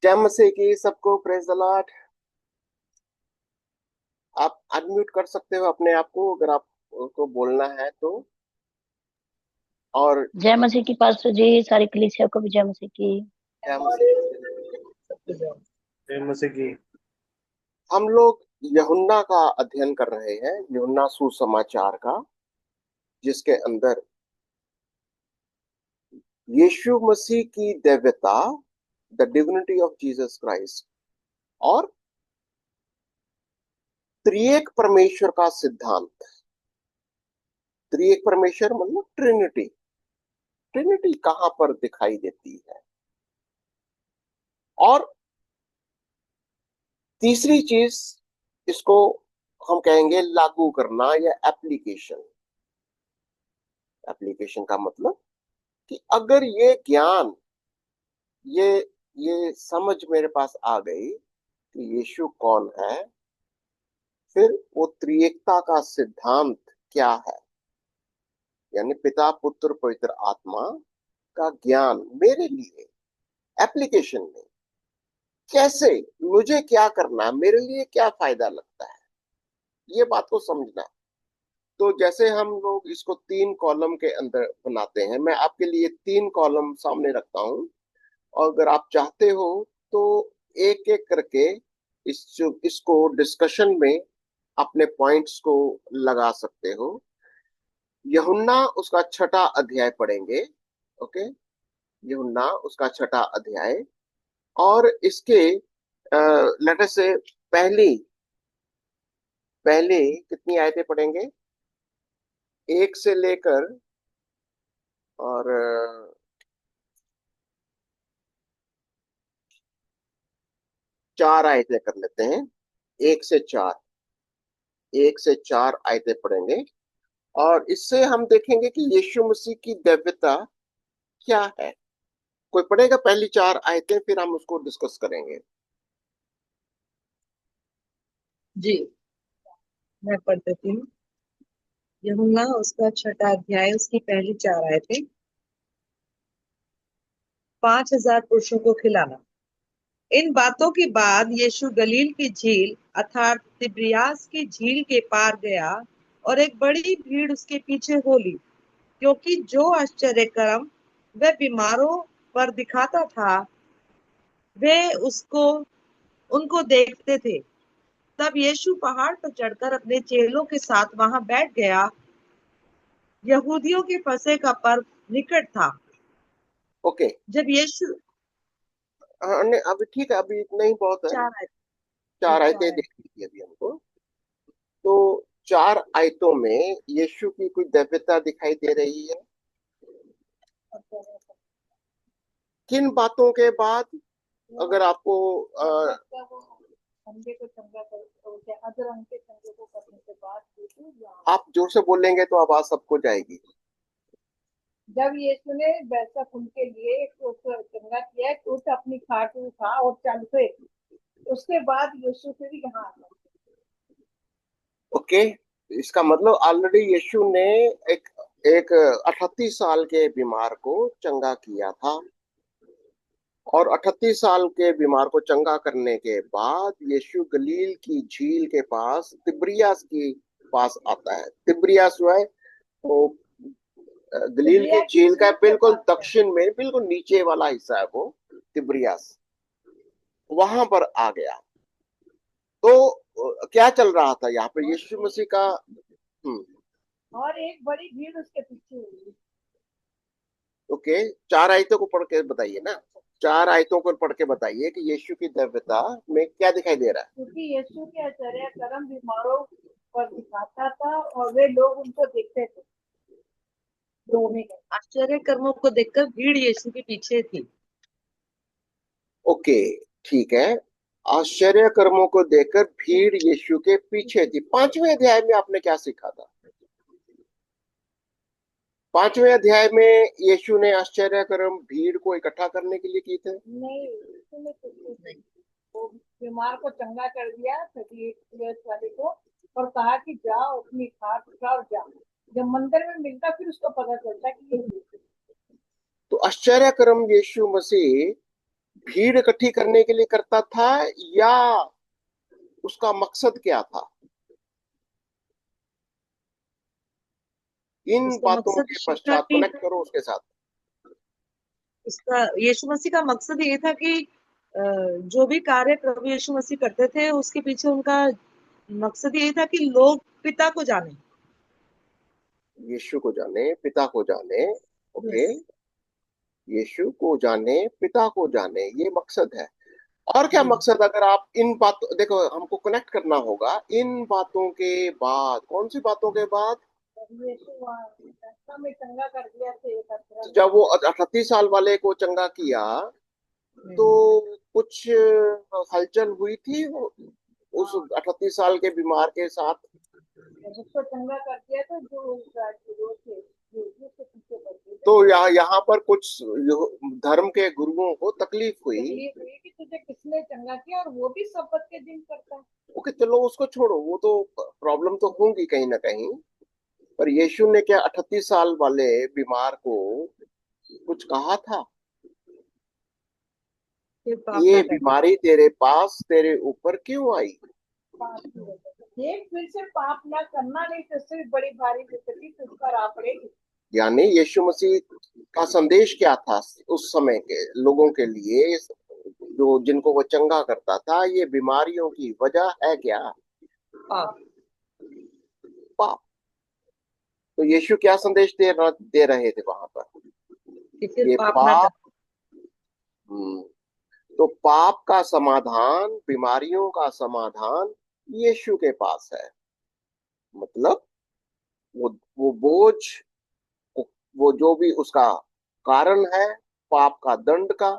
जय मसीह की सबको, प्रेज द लॉर्ड। आप अनम्यूट कर सकते हो अपने आप को अगर आपको बोलना है तो। और जय मसीह की पास्टर जी, सारी कलीसिया को भी जय मसीह की। जय मसीह जय मसीह की। हम लोग यूहन्ना का अध्ययन कर रहे हैं, यूहन्ना सुसमाचार का, जिसके अंदर यीशु मसीह की दिव्यता, the divinity of Jesus Christ, और त्रिएक परमेश्वर का सिद्धांत। त्रिएक परमेश्वर मतलब ट्रिनिटी। ट्रिनिटी कहां पर दिखाई देती है। और तीसरी चीज, इसको हम कहेंगे लागू करना या एप्लीकेशन। एप्लीकेशन का मतलब कि अगर ये ज्ञान, ये ये समझ मेरे पास आ गई कि यीशु कौन है, फिर वो त्रिएकता का सिद्धांत क्या है, यानी पिता पुत्र पवित्र आत्मा का ज्ञान मेरे लिए एप्लीकेशन में कैसे, मुझे क्या करना है, मेरे लिए क्या फायदा लगता है, ये बात को समझना। तो जैसे हम लोग इसको तीन कॉलम के अंदर बनाते हैं, मैं आपके लिए तीन कॉलम सामने रखता हूं, और अगर आप चाहते हो तो एक एक करके इसको डिस्कशन में अपने पॉइंट्स को लगा सकते हो। यूहन्ना उसका छठा अध्याय पढ़ेंगे। ओके, यूहन्ना उसका छठा अध्याय, और इसके लेटर से पहली पहले कितनी आयतें पढ़ेंगे, एक से लेकर और चार आयतें कर लेते हैं। एक से चार, एक से चार आयतें पढ़ेंगे, और इससे हम देखेंगे कि यीशु मसीह की दिव्यता क्या है। कोई पढ़ेगा पहली चार आयतें, फिर हम उसको डिस्कस करेंगे। जी, मैं पढ़ देती हूँ। यूहन्ना उसका छठा अध्याय, उसकी पहली चार आयतें। 5,000 पुरुषों को खिलाना। इन बातों के बाद यीशु गलील की झील अर्थात तिब्रियास की झील के पार गया, और एक बड़ी भीड़ उसके पीछे हो ली, क्योंकि जो आश्चर्य कर्म वह बीमारों पर दिखाता था वे उसको उनको देखते थे। तब यीशु पहाड़ पर चढ़कर अपने चेलों के साथ वहां बैठ गया। यहूदियों के फसह का पर्व निकट था। ओके। जब यीशु हाँ, नहीं अभी ठीक है, अभी इतना ही बहुत है। चार आए चार चार आयतें आए देख लीजिए अभी हमको। तो चार आयतों में यीशु की कोई दिव्यता दिखाई दे रही है। किन बातों के बाद, अगर आपको अंधे को चंगा कर, अदर अंधे चंगे को करने के बाद आप जोर से बोलेंगे तो आवाज सबको जाएगी। जब यीशु ने वैसा उनके लिए चंगा किया तो उसे अपनी खाट उठा और चल पे, उसके बाद यीशु फिर यहाँ आ गया। ओके, इसका मतलब ऑलरेडी यीशु ने एक एक 38 साल के बीमार को चंगा किया था, और 38 साल के बीमार को चंगा करने के बाद यीशु गलील की झील के पास तिब्रियास के पास आता है। तिब्रियास जो है वो गलील की झील का बिल्कुल दक्षिण में, बिल्कुल नीचे वाला हिस्सा है वो तिब्रियास। वहां पर आ गया। तो क्या चल रहा था यहाँ पे यीशु मसीह का। और एक बड़ी भीड़ उसके पीछे हुई। ओके, चार आयतों को पढ़ के बताइए ना। चार आयतों को पढ़ के बताइए कि यीशु की दिव्यता में क्या दिखाई दे रहा है। क्योंकि यीशु के आश्चर्य कर्म बीमारों पर दिखाता था और वे लोग उनको देखते थे। आश्चर्य कर्मों को देखकर भीड़ यीशु के पीछे थी। ओके, ठीक है। आश्चर्य कर्मों को देखकर भीड़ यीशु के पीछे थी। पांचवें अध्याय में आपने क्या सीखा था। पांचवें अध्याय में यीशु ने आश्चर्य कर्म भीड़ को इकट्ठा करने के लिए किए थे। नहीं, उसने तो वो बीमार को चंगा कर दिया 38 वाले को, और कहा कि जाओ अपनी खाट उठाओ जाओ। जब मंदिर में मिलता फिर उसको पता चलता कि ये तो आश्चर्य कर्म यीशु मसीह भीड़ इकट्ठी करने के लिए करता था, या उसका मकसद क्या था? इन उसका बातों मकसद के ये था पश्चात कि कनेक्ट करो उसके साथ। उसका यीशु मसीह का मकसद ये था कि जो भी कार्य प्रभु यीशु मसीह करते थे उसके पीछे उनका मकसद ये था कि लोग पिता को जाने। यीशु को जाने, पिता को जाने। ओके। यस। यीशु को जाने, पिता को जाने, ये मकसद है। और क्या जी। मकसद? अगर आप इन बातों, देखो हमको कनेक्ट करना होगा इन बातों के बाद। कौन सी बातों के बाद? यीशु वहाँ रास्ता में चंगा कर दिया था एक तो अदरक। जब वो 38 साल वाले को चंगा किया, तो कुछ हलचल हुई थी उस 38 साल के बीमार के साथ? जब उसको चंगा कर दिया तो जो वो थे यीशु के पीछे पड़ गए थे। तो यहाँ पर कुछ धर्म के गुरुओं को तकलीफ हुई। तकलीफ हुई कि तुझे किसने चंगा किया, और वो भी सब्बत के दिन करता है। ओके, चलो उसको छोड़ो, वो तो प्रॉब्लम तो होंगी कहीं ना कहीं। पर यीशु ने क्या 38 साल वाले बीमार को कुछ कहा था? फिर पाप ये ना करना। बीमारी तेरे पास, तेरे ऊपर क्यों आई? पाप की वजह से देख, फिर से पाप ना करना, नहीं तो सिर्फ बड़ी भारी विपत्ति तुझ पर आ पड़ेगी। यानी यीशु मसीह का संदेश क्या था उस समय के लोगों के लिए, जो जिनको वो चंगा करता था? ये बीमारियों की वजह है क्या? पाप। पाप। तो यीशु क्या संदेश दे रहे थे वहां पर? कि फिर ये पाप ना पाप। करना। हम्म, तो पाप का समाधान, बीमारियों का समाधान यीशु के पास है। मतलब वो वो बोझ, वो जो भी उसका कारण है, पाप का दंड का,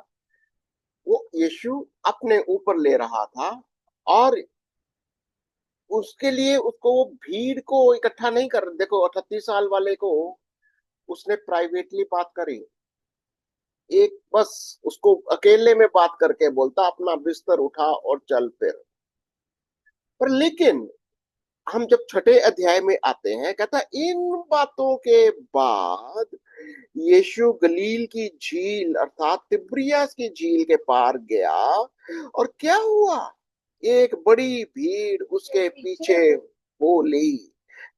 वो यीशु अपने ऊपर ले रहा था। और उसके लिए उसको वो भीड़ को इकट्ठा नहीं कर, देखो 38 साल वाले को उसने प्राइवेटली बात करी। एक बस उसको अकेले में बात करके बोलता, अपना बिस्तर उठा और चल फिर। पर लेकिन हम जब छठे अध्याय में आते हैं, कहता इन बातों के बाद यीशु गलील की झील अर्थात तिब्रियास की झील के पार गया। और क्या हुआ? एक बड़ी भीड़ उसके पीछे हो ली,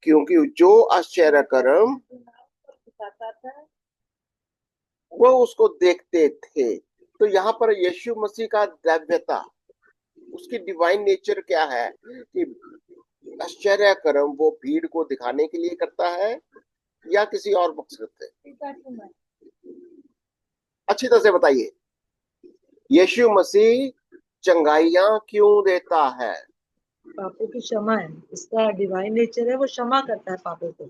क्योंकि जो आश्चर्य कर्म सिखाता था। वो उसको देखते थे। तो यहाँ पर यीशु मसीह का दैव्यता, उसकी डिवाइन नेचर क्या है कि आश्चर्य कर्म वो भीड़ को दिखाने के लिए करता है, या किसी और मकसद से? पिता की मैं अच्छी तरह से बताइए। यीशु मसीह चंगाइयां क्यों देता है? पापों की क्षमा है, इसका डिवाइन नेचर है, वो क्षमा करता है पापों को।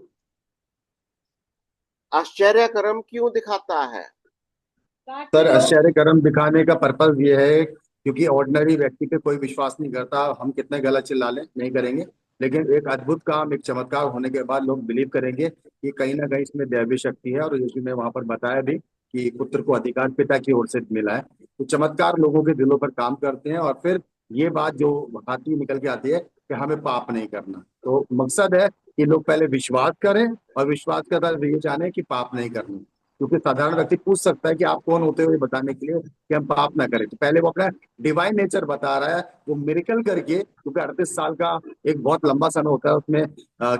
आश्चर्य कर्म क्यों दिखाता है? ताकि सर, लोग आश्चर्य कर्म दिखाने का पर्पज ये है क्योंकि ऑर्डिनरी व्यक्ति पे कोई विश्वास नहीं करता। हम कितने गलत चिल्ला लें, नहीं करेंगे। लेकिन एक अद्भुत काम, एक चमत्कार होने के बाद लोग बिलीव करेंगे कि कहीं ना कहीं इसमें दैवीय शक्ति है। और यीशु ने वहां पर बताया भी कि पुत्र को अधिकार पिता की ओर से मिला है। तो चमत्कार लोगों के दिलों पर काम करते हैं, और फिर ये बात जो आती निकल के आती है कि हमें पाप नहीं करना। तो मकसद है कि लोग पहले विश्वास करें, और विश्वास के बाद ये जाने कि पाप नहीं करना। क्योंकि साधारण व्यक्ति पूछ सकता है कि आप कौन होते हो ये बताने के लिए कि हम पाप ना करें। तो पहले वो अपना डिवाइन नेचर बता रहा है, वो मिरेकल करके। क्योंकि 38 साल का एक बहुत लंबा समय होता है, उसमें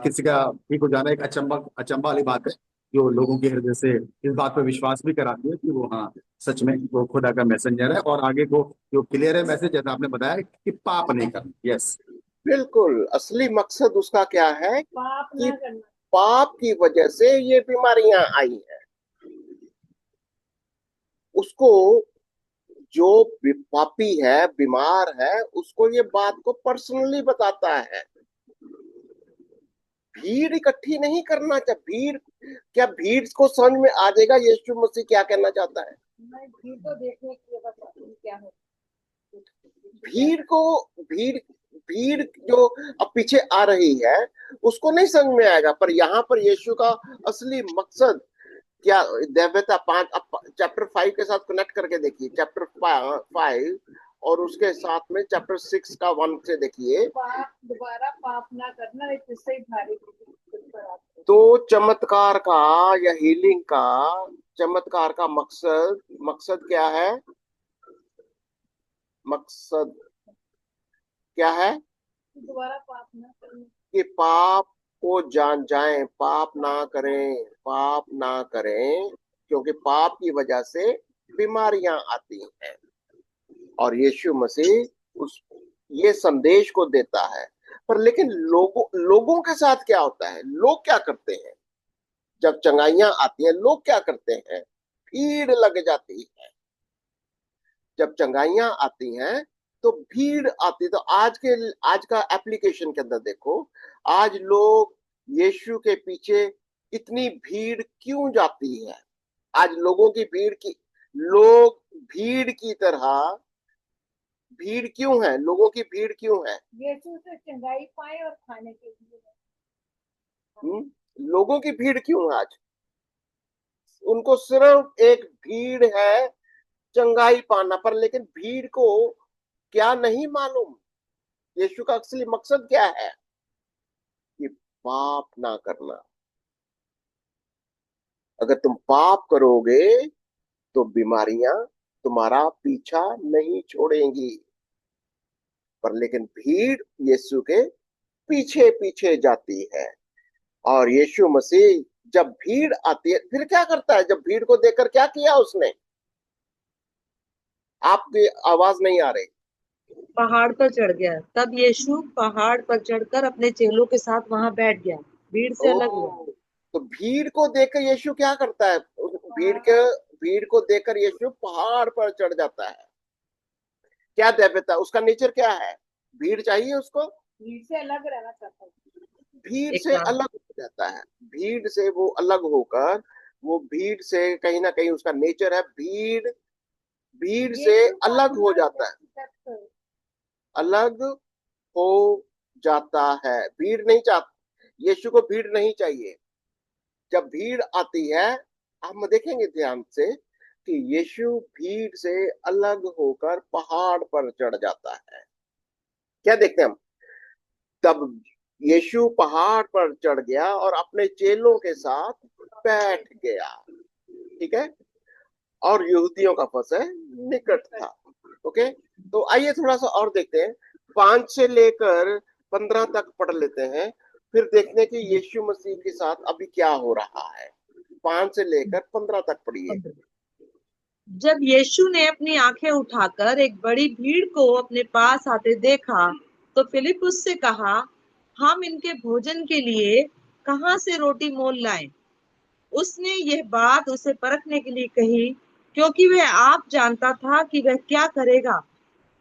किसी का ठीक हो जाना एक अचंबा अचंबा वाली बात है, जो लोगों के हृदय से इस बात पर विश्वास भी कराती है कि वो हाँ, सच में वो खुदा का मैसेंजर है। और आगे को जो क्लियर है मैसेज, जैसा आपने बताया कि पाप नहीं करना। यस। बिल्कुल, असली मकसद उसका क्या है पाप कि ना करना। पाप की वजह से ये बीमारियां आई हैं। उसको, जो पापी है, बीमार है, उसको ये बात को पर्सनली बताता है। भीड़ इकट्ठी नहीं करना चाहिए। भीड़, क्या भीड़ को समझ में आ जाएगा यीशु मसीह क्या कहना चाहता है? मैं भी तो देखने के लिए बस क्या है। भीड़ को, भीड़ भीड़ जो अब पीछे आ रही है, उसको नहीं समझ में आएगा। पर यहाँ पर यीशु का असली मकसद क्या? दैवता पांच, अब चैप्टर 5 के साथ कनेक्ट करके देखिए। चैप्टर 5 और उसके साथ में चैप्टर 6 का 1 से देखिए। पाप, दोबारा पाप ना करना, इससे ही भारी विपत्ति पर आते हैं। तो चमत्कार का या हीलिंग का, चमत्कार का मकसद, क्या है? मकसद क्या है? दोबारा पाप ना करने। कि पाप को जान जाएं, पाप ना करें, पाप ना करें, क्योंकि पाप की वजह से बीमारियां आती हैं। और यीशु मसीह उस ये संदेश को देता है। पर लेकिन लोगों के साथ क्या होता है? लोग क्या करते हैं जब चंगाइयां आती हैं? लोग क्या करते हैं? भीड़ लग जाती है। जब चंगाइयां आती हैं तो भीड़ आती। तो आज का एप्लीकेशन के अंदर देखो, आज लोग यीशु के पीछे इतनी भीड़ क्यों जाती है? आज लोग भीड़ की तरह, भीड़ क्यों है? लोगों की भीड़ क्यों है? यीशु से चंगाई पाए और खाने के लिए। लोगों की भीड़ क्यों है आज? उनको सिर्फ एक भीड़ है चंगाई पाना पर, लेकिन भीड़ को क्या नहीं मालूम यीशु का असली मकसद क्या है? कि पाप ना करना। अगर तुम पाप करोगे तो बीमारियां तुम्हारा पीछा नहीं छोड़ेंगी। पर लेकिन भीड़ यीशु के पीछे पीछे जाती है। और यीशु मसीह जब भीड़ आती है फिर क्या करता है? जब भीड़ को देखकर क्या किया उसने? आपकी आवाज नहीं आ रही। पहाड़ पर चढ़ गया। तब यीशु पहाड़ पर चढ़कर अपने चेलों के साथ वहां बैठ गया, भीड़ से अलग हुआ। ओ, तो भीड़ को देखकर यीशु क्या करता है? भीड़ को देखकर यीशु पहाड़ पर चढ़ जाता है। क्या दैवता, उसका नेचर क्या है? भीड़ चाहिए उसको? भीड़ से अलग रहना चाहता हूँ। भीड़ एक से काम अलग हो जाता है। भीड़ से वो अलग होकर, वो भीड़ से कहीं ना कहीं उसका नेचर है, भीड़ से यीशु का अलग हो अपना जाता है। व्यक्तित्व। अलग हो जाता है। भीड़ नहीं चाहती, यीशु को भीड़ नहीं चाहिए। जब भीड़ आती है, हम देखेंगे ध्यान से कि यीशु भीड़ से अलग होकर पहाड़ पर चढ़ जाता है। क्या देखते हैं हम? तब यीशु पहाड़ पर चढ़ गया और अपने चेलों के साथ बैठ गया। ठीक है? और यहूदियों का फसह निकट था। ओके, तो आइए थोड़ा सा और देखते हैं। 5 से लेकर 15 तक पढ़ लेते हैं, फिर देखते हैं कि यीशु मसीह के साथ अभी क्या हो रहा है। 5 से लेकर 15 तक पढ़िए। जब यीशु ने अपनी आंखें उठाकर एक बड़ी भीड़ को अपने पास आते देखा, तो फिलिप उससे कहा, हम इनके भोजन के लिए कहाँ से रोटी मोल लाएं? उसने यह बात उसे परखने के लिए कही, क्योंकि वह आप जानता था कि वह क्या करेगा।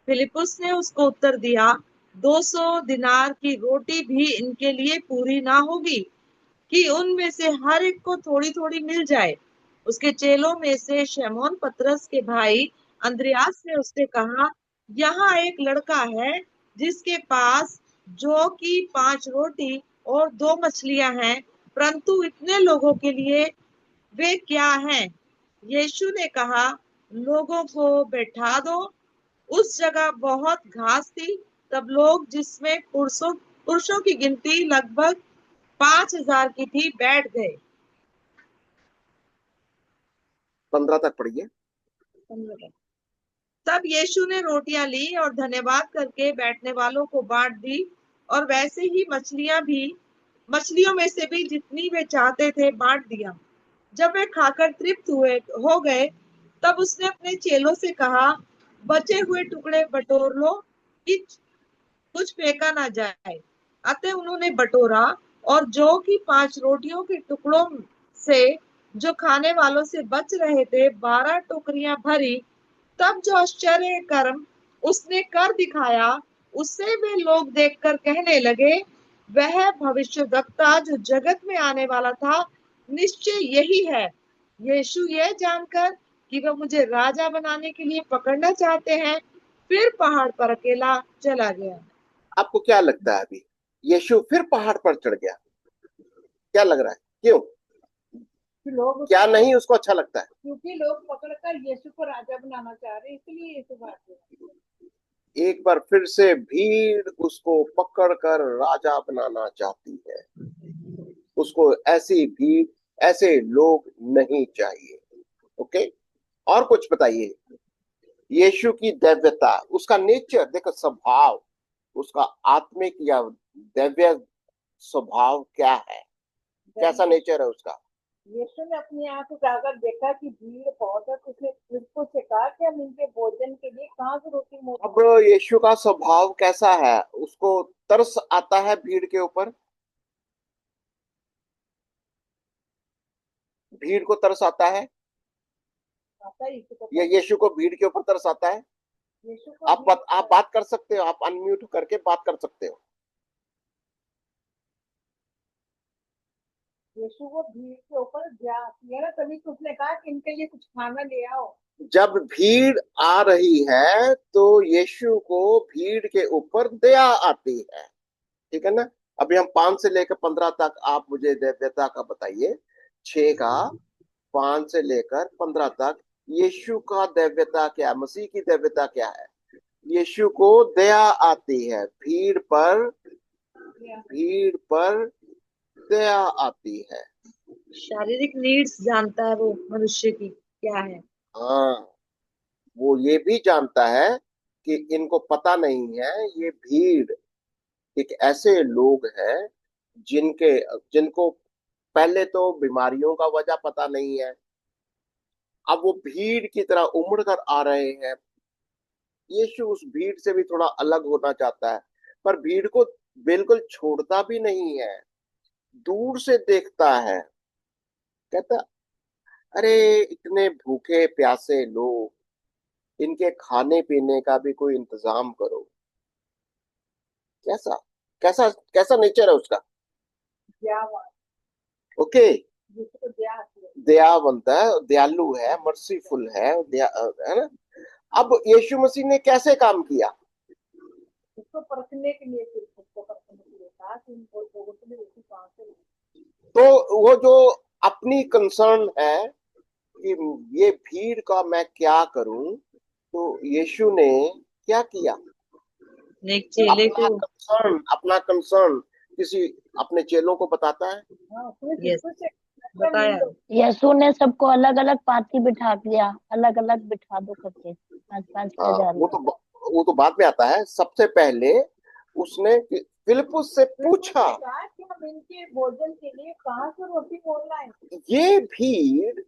फिलिपुस ने उसको उत्तर दिया, 200 दिनार की रोटी भी इनके लिए पूरी ना होगी कि उनमें से हर एक को थोड़ी थोड़ी मिल जाए। उसके चेलों में से शमौन पतरस के भाई अंद्रयास ने उससे कहा, यहाँ एक लड़का है जिसके पास जो कि 5 रोटी और 2 मछलियां हैं, परंतु इतने लोगों के लिए वे क्या हैं? यीशु ने कहा, लोगों को बैठा दो। उस जगह बहुत घास थी। तब लोग, जिसमें पुरुषों की गिनती लगभग 5,000 की थी, बैठ गए। 15 तक पढ़िए। तब यीशु ने रोटियां ली और धन्यवाद करके बैठने वालों को बांट दी, और वैसे ही मछलियों में से भी जितनी वे चाहते थे बांट दिया। जब वे खाकर तृप्त हो गए, तब उसने अपने चेलों से कहा, बचे हुए टुकड़े बटोर लो कि कुछ फेंका ना जाए। अतः उन्होंने बटोरा, और जो कि 5 रोटियों के टुकड़ों से जो खाने वालों से बच रहे थे 12 टोकरियां भरी। तब जो आश्चर्य कर्म उसने कर दिखाया, उससे वे लोग देखकर कहने लगे, वह भविष्यद्वक्ता जो जगत में आने वाला था निश्चय यही है। यीशु यह जानकर कि वह मुझे राजा बनाने के लिए पकड़ना चाहते हैं, फिर पहाड़ पर अकेला चला गया। आपको क्या लगता है अभी? यीशु फिर पहाड़ पर चढ़ गया, क्या लग रहा है? क्यों? लोग क्या नहीं उसको अच्छा लगता है? क्योंकि लोग पकड़कर यीशु को राजा बनाना चाह रहे, इसलिए यीशु भाग गया। एक बार फिर से भीड़ उसको पकड़कर राजा बनाना चाहती है। उसको ऐसी भीड़, ऐसे लोग नहीं चाहिए। ओके, और कुछ बताइए। यीशु की दैव्यता, उसका नेचर देखो, स्वभाव, उसका आत्मिक या दैव्य स्वभाव क्या है, कैसा नेचर है उसका। यीशु ने अपनी आंख उठाकर देखा कि भीड़ बहुत है, तो उसने फिलिप्पुस से कहा कि हम इनके भोजन के लिए कहाँ से रोटी अब मोल। यीशु का स्वभाव कैसा है, उसको तरस आता है भीड़ के ऊपर, भीड़ को तरस आता है, आता है यीशु को या यीशु को भीड़ के ऊपर तरस आता है। यीशु को आप बात कर सकते हो, आप अनम्यूट करके बात कर सकते हो। यीशु को भीड़ के ऊपर दया आती है ना, तभी तो उसने कहा कि इनके लिए कुछ खाना ले आओ। जब भीड़ आ रही है तो यीशु को भीड़ के ऊपर दया आती है, ठीक है ना। अभी हम 5 से लेकर 15 तक आप मुझे दैव्यता का बताइए, 6 का 5 से लेकर 15 तक यीशु का दैव्यता क्या, मसीह की दैव्यता क्या है। यीशु को दया आती है, भीड़ पर दया आती है। शारीरिक नीड्स जानता है वो मनुष्य की क्या है। हाँ, वो ये भी जानता है कि इनको पता नहीं है, ये भीड़ एक ऐसे लोग हैं जिनके जिनको पहले तो बीमारियों का वजह पता नहीं है, अब वो भीड़ की तरह उमड़ कर आ रहे हैं। यीशु उस भीड़ से भी थोड़ा अलग होना चाहता है, पर भीड़ को बिल्कुल छोड़ता भी नहीं है, दूर से देखता है, कहता अरे इतने भूखे प्यासे लोग, इनके खाने पीने का भी कोई इंतजाम करो। कैसा कैसा कैसा नेचर है उसका। दयावान, ओके, यीशु को दया आती है। दयावंत है, दयालु है, मर्सीफुल है ना। अब यीशु मसीह ने कैसे काम किया, उसको परखने के लिए, फिर उसको परखने के लिए कहा कि इन लोगों के लिए रोटी कहाँ से लाई? तो वो जो अपनी कंसर्न है कि ये भीड़ का मैं क्या करूं, तो यीशु ने क्या किया, एक चेले को अपना कंसर्न किसी अपने चेलों को बताता है। हाँ, उसने यस फिलिप्पुस से बताया। यीशु ने सबको अलग अलग पार्टी बिठा दिया, अलग अलग बिठा दो करके, 5,000 वो लोग। तो बाद में आता है, सबसे पहले उसने फिलिप्पुस से पूछा, कहा कि हम इनके भोजन के लिए कहाँ से रोटी मोल लाएं। ये भीड़,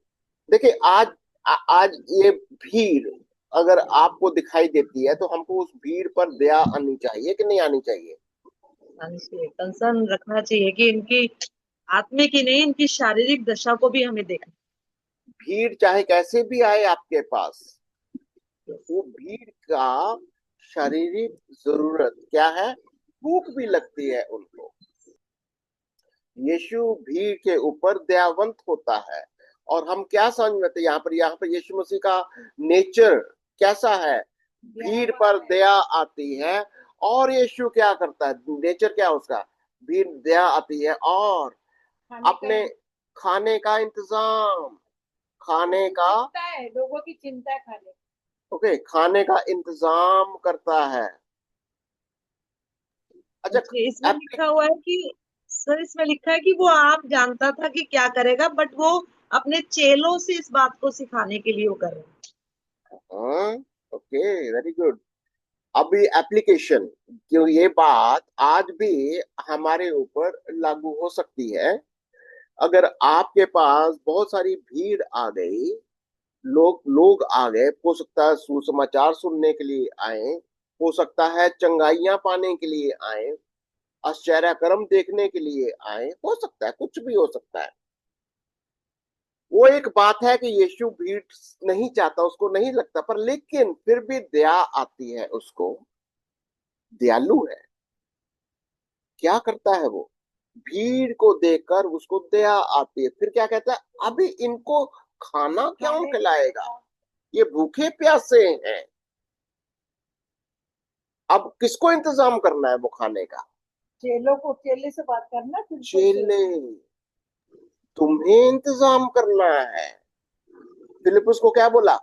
देखिए आज ये भीड़ अगर आपको दिखाई देती है तो हमको उस भीड़ पर दया आनी चाहिए कि नहीं आनी चाहिए। कंसर्न रखना चाहिए कि इनकी आत्मिक ही नहीं, इनकी शारीरिक दशा को भी हमें देखना। भीड़ चाहे कैसे भी आए आपके पास, वो भीड़ का शारीरिक जरूरत क्या है, भूख भी लगती है उनको। यीशु भीड़ के ऊपर दयावंत होता है, और हम क्या समझते हैं यहाँ पर यीशु मसीह का नेचर कैसा है, भीड़ पर दया आती है। और यीशु क्या करता है, नेचर क्या है उसका, भीड़ दया आती है और अपने खाने का इंतजाम, खाने का, चिंता है, लोगों की चिंता है खाने की। ओके, खाने का इंतजाम करता है। अच्छा, इसमें लिखा हुआ है कि सर, इसमें लिखा है कि वो आप जानता था कि क्या करेगा, बट वो अपने चेलों से इस बात को सिखाने के लिए वो कर रहे हैं। Okay, very good. अभी एप्लीकेशन, क्यों ये बात आज भी हमारे ऊपर लागू हो सकती है। अगर आपके पास बहुत सारी भीड़ आ गई, लोग आ गए, हो सकता है सुसमाचार सुनने के लिए आए, हो सकता है चंगाइयां पाने के लिए आए, आश्चर्य कर्म देखने के लिए आए, हो सकता है कुछ भी हो सकता है। वो एक बात है कि यीशु भीड़ नहीं चाहता, उसको नहीं लगता, पर लेकिन फिर भी दया आती है उसको, दयालु है। क्या करता है वो, भीड़ को देखकर उसको दया आती है, फिर क्या कहता है, अभी इनको खाना क्यों खिलाएगा, ये भूखे प्यासे हैं। अब किसको इंतजाम करना है वो खाने का, चेलों को, चेले से बात करना, फिलिप्पुस से। चेले, तुम्हें इंतजाम करना है। फिलिप्पुस को क्या बोला,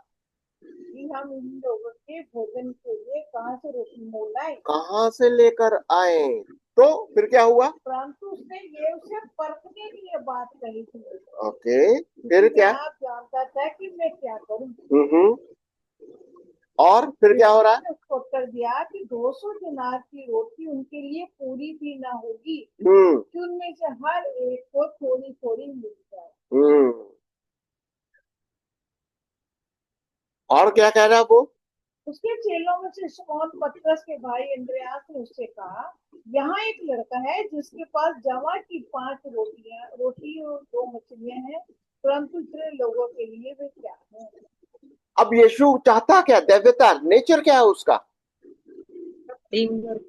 कि हम इन लोगों के भोजन के लिए कहाँ से रोटी मोल लाएं। कहाँ से लेकर आए। तो फिर क्या हुआ, परंतु उसने ये उसे परखने के लिए बात कही थी। ओके, फिर क्या, आप जानता था कि मैं क्या करूं। हम्म, और फिर क्या हो रहा है? यीशु ने उसको उत्तर दिया कि 200 दिनार की रोटी उनके लिए पूरी भी ना होगी हम्म कि उनमें से हर एक को थोड़ी थोड़ी मिल जाए। हम्म और क्या कह रहा है वो? उसके चेलों में से शिमोन पतरस के भाई अंद्रयास ने उससे कहा, यहाँ एक लड़का है जिसके पास जमा की 5 रोटी और 2 मछलियां हैं, परंतु इतने लोगों के लिए वे क्या है? अब यीशु चाहता क्या? दैव्यता, नेचर क्या है उसका? Team work.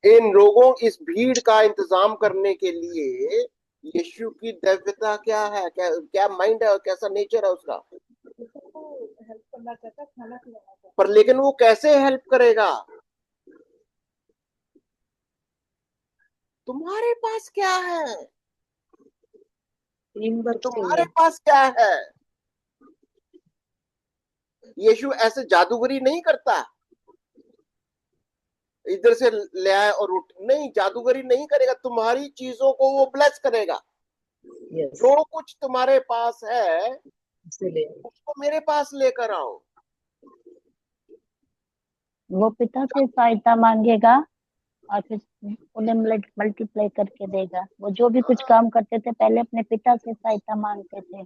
इन लोगों, इस भीड़ का इंतजाम करने के लिए यीशु की दैव्यता क्या है? क्या क्या माइंड है और कैसा नेचर है उसका? उसको हेल्प करना चाहता, खाना खिलाना चाहता। पर लेकिन वो कैसे हेल्प करेगा? तुम्हारे पास क्या है? टीम वर्क तुम्हारे चाहिए। पास क्या है? यीशु ऐसे जादूगरी नहीं करता, इधर से ले आए और नहीं, जादूगरी नहीं करेगा। तुम्हारी चीजों को वो ब्लेस करेगा। यस, जो कुछ तुम्हारे पास है इसीलिए। उसको मेरे पास लेकर आओ। वो पिता से सहायता मांगेगा और फिर उन्हें मल्टीप्लाई करके देगा। वो जो भी कुछ काम करते थे पहले अपने पिता से सहायता मांगते थे,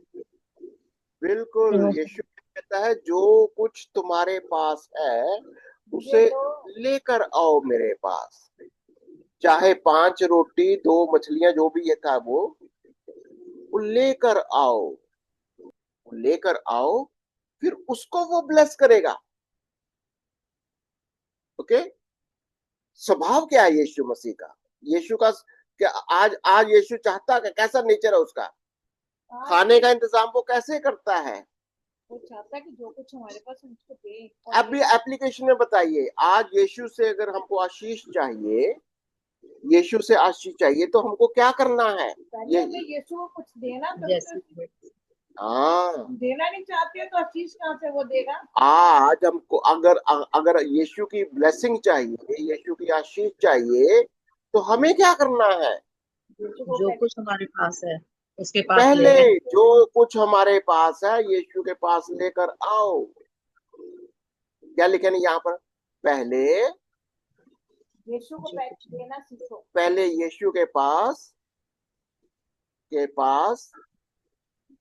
बिल्कुल, फिर वो यीशु कहता है जो कुछ तुम्हारे पास है ये उसे तो लेकर आओ मेरे पास। चाहे 5 रोटी 2 मछलियां जो भी ये था, वो लेकर आओ। वो लेकर आओ, फिर उसको वो ब्लेस करेगा। ओके? स्वभाव क्या है यीशु मसीह का? यीशु का क्या? आज आज यीशु चाहता है, कैसा नेचर है उसका? आज खाने का इंतजाम वो कैसे करता है? वो चाहता है कि जो कुछ हमारे पास है उसको दे। अभी एप्लीकेशन में बताइए, आज यीशु से अगर हमको आशीष चाहिए, यीशु से आशीष चाहिए तो हमको क्या करना है? पहले हमें यीशु को कुछ देना, तभी जैसे तो हाँ, देना नहीं चाहते तो आशीष कहाँ से वो देगा? आज हमको अगर अगर यीशु की ब्लेसिंग चाहिए, यीशु की आशीष चाहिए, तो हमें क्या करना है? यीशु को जो पहले कुछ हमारे पास है उसके पास पहले लेना। जो कुछ हमारे पास है यीशु के पास लेकर आओ। क्या लिखे नहीं यहाँ पर? पहले यीशु को पहले देना सीखो। पहले यीशु के पास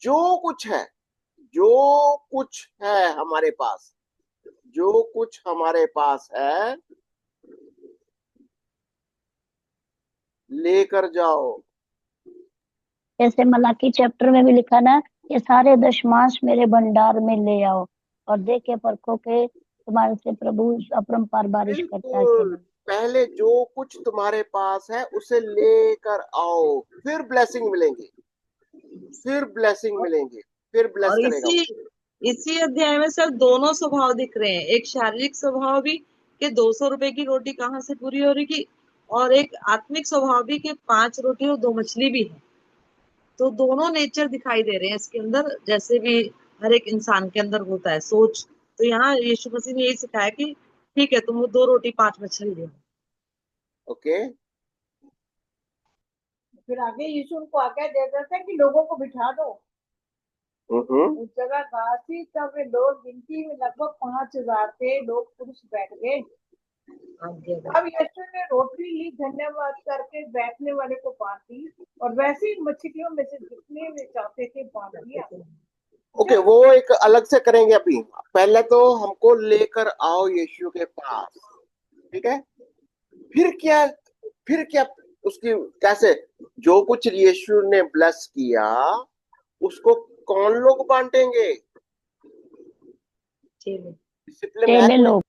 जो कुछ है, जो कुछ है हमारे पास, जो कुछ हमारे पास है लेकर जाओ। जैसे मलाकी चैप्टर में भी लिखा ना, ये सारे दशमांश मेरे भंडार में ले आओ और देखे परखो के तुम्हारे से प्रभु अपरंपार बारिश करता है कि बिल्कुल, नहीं। पहले जो कुछ तुम्हारे पास है उसे लेकर आओ, फिर ब्लेसिंग मिलेंगे, फिर ब्लेसिंग मिलेंगे, फिर ब्लेस और करेगा वो। इसी अध्याय में सिर्फ दोनों स्वभाव दिख रहे हैं, एक शारीरिक स्वभाव भी कि 200 रुपए की रोटी कहाँ से पूरी हो रही की, और एक आत्मिक स्वभाव भी कि 5 रोटी और 2 मछली भी है। तो दोनों नेचर दिखाई दे रहे हैं इसके अंदर, जैसे भी हर एक इंसान के अंदर होता है सोच। तो यहाँ यीशु मसीह ने यही सिखाया कि ठीक है, तुम 2 रोटी 5 मछली दो। ओके? फिर आगे यीशु उनको आज्ञा दे देता है कि लोगों को बिठा दो। हम्म उस जगह घासी, तब वे लोग गिनती में लगभग 5,000 थे, लोग पुरुष बैठ गए। अब यीशु ने रोटी ली, धन्यवाद करके बैठने वाले को बांट दी, और वैसे ही मछलियों में से जितने वे चाहते थे बांट दिया। ओके, वो एक अलग से करेंगे अभी। पहले तो हमको लेकर आओ यीशु के पास, ठीक है? फिर क्या उसकी कैसे? जो कुछ यीशु ने ब्लेस किया उसको कौन लोग बांटेंगे? डिसिप्लिन है चेले कि नहीं? लोग।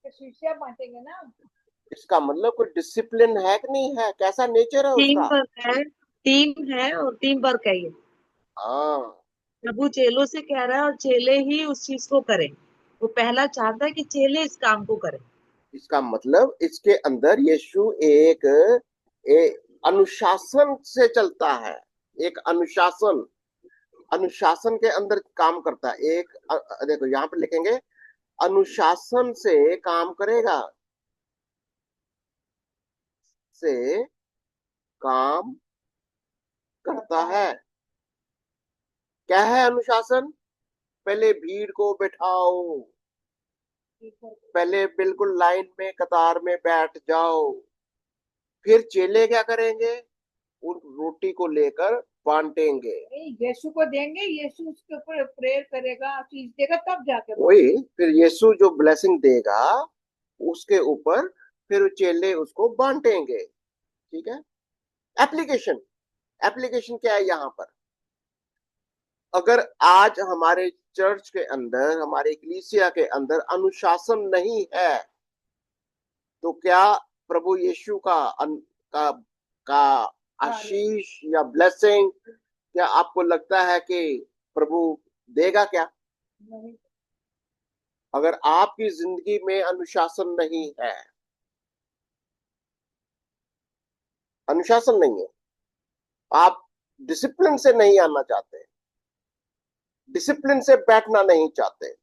तो शिष्य बांटेंगे ना। इसका मतलब कोई डिसिप्लिन है कि नहीं है? कैसा नेचर है टीम उसका? वर्क है, टीम है और टीम वर्क है ये। हाँ, प्रभु चेलों से कह रहा है और चेले ही उस चीज को करें। वो पहला चाहता है कि चेले इस काम को करें। इसका मतलब इसके अंदर यीशु एक अनुशासन से चलता है। एक अनुशासन, अनुशासन के अंदर काम करता है। देखो यहाँ पे लिखेंगे, अनुशासन से काम करेगा, से काम करता है। क्या है अनुशासन? पहले भीड़ को बैठाओ, पहले बिल्कुल लाइन में कतार में बैठ जाओ। फिर चेले क्या करेंगे? उन रोटी को लेकर बांटेंगे। नहीं, यीशु को देंगे, यीशु उसके ऊपर प्रेयर करेगा, आशीष देगा, तब जाके वही फिर यीशु जो ब्लेसिंग देगा उसके ऊपर फिर चेले उसको बांटेंगे। ठीक है। एप्लीकेशन एप्लीकेशन क्या है यहाँ पर? अगर आज हमारे चर्च के अंदर, हमारे कलीसिया के अंदर अनुशासन नहीं है, तो क्या प्रभु यीशु का का आशीष या ब्लेसिंग क्या आपको लगता है कि प्रभु देगा क्या? नहीं। अगर आपकी जिंदगी में अनुशासन नहीं है, अनुशासन नहीं है, आप डिसिप्लिन से नहीं आना चाहते, डिसिप्लिन से बैठना नहीं चाहते,